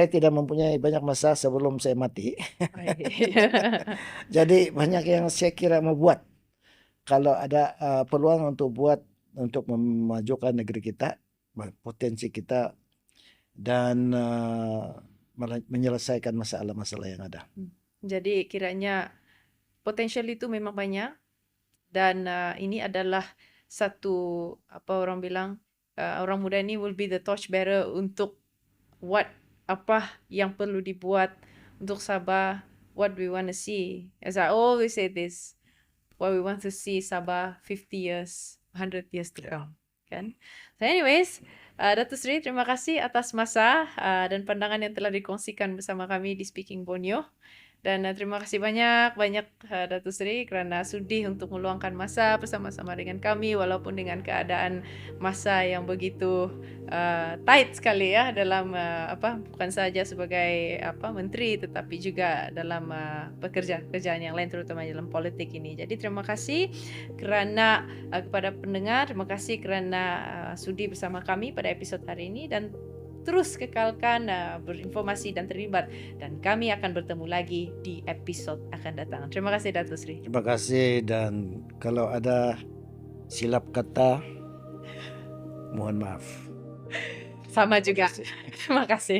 tidak mempunyai banyak masa sebelum saya mati. Jadi banyak yang saya kira mau buat. Kalau ada peluang untuk memajukan negeri kita, potensi kita, dan menyelesaikan masalah-masalah yang ada. Jadi kiranya potensial itu memang banyak, dan ini adalah satu, apa orang bilang, orang muda ini will be the torch bearer untuk apa yang perlu dibuat untuk Sabah, what we want to see. As I always say this, what we want to see Sabah 50 years, 100 years to come. Kan? So anyways, Datuk Seri, terima kasih atas masa dan pandangan yang telah dikongsikan bersama kami di Speaking Borneo. Dan terima kasih banyak Datuk Seri kerana sudi untuk meluangkan masa bersama-sama dengan kami walaupun dengan keadaan masa yang begitu tight sekali ya dalam bukan saja sebagai menteri tetapi juga dalam pekerjaan yang lain terutama dalam politik ini. Jadi terima kasih kerana kepada pendengar, terima kasih kerana sudi bersama kami pada episod hari ini dan terus kekalkan berinformasi dan terlibat, dan kami akan bertemu lagi di episod akan datang. Terima kasih Datuk Seri. Terima kasih, dan kalau ada silap kata mohon maaf. Sama juga. Terima kasih.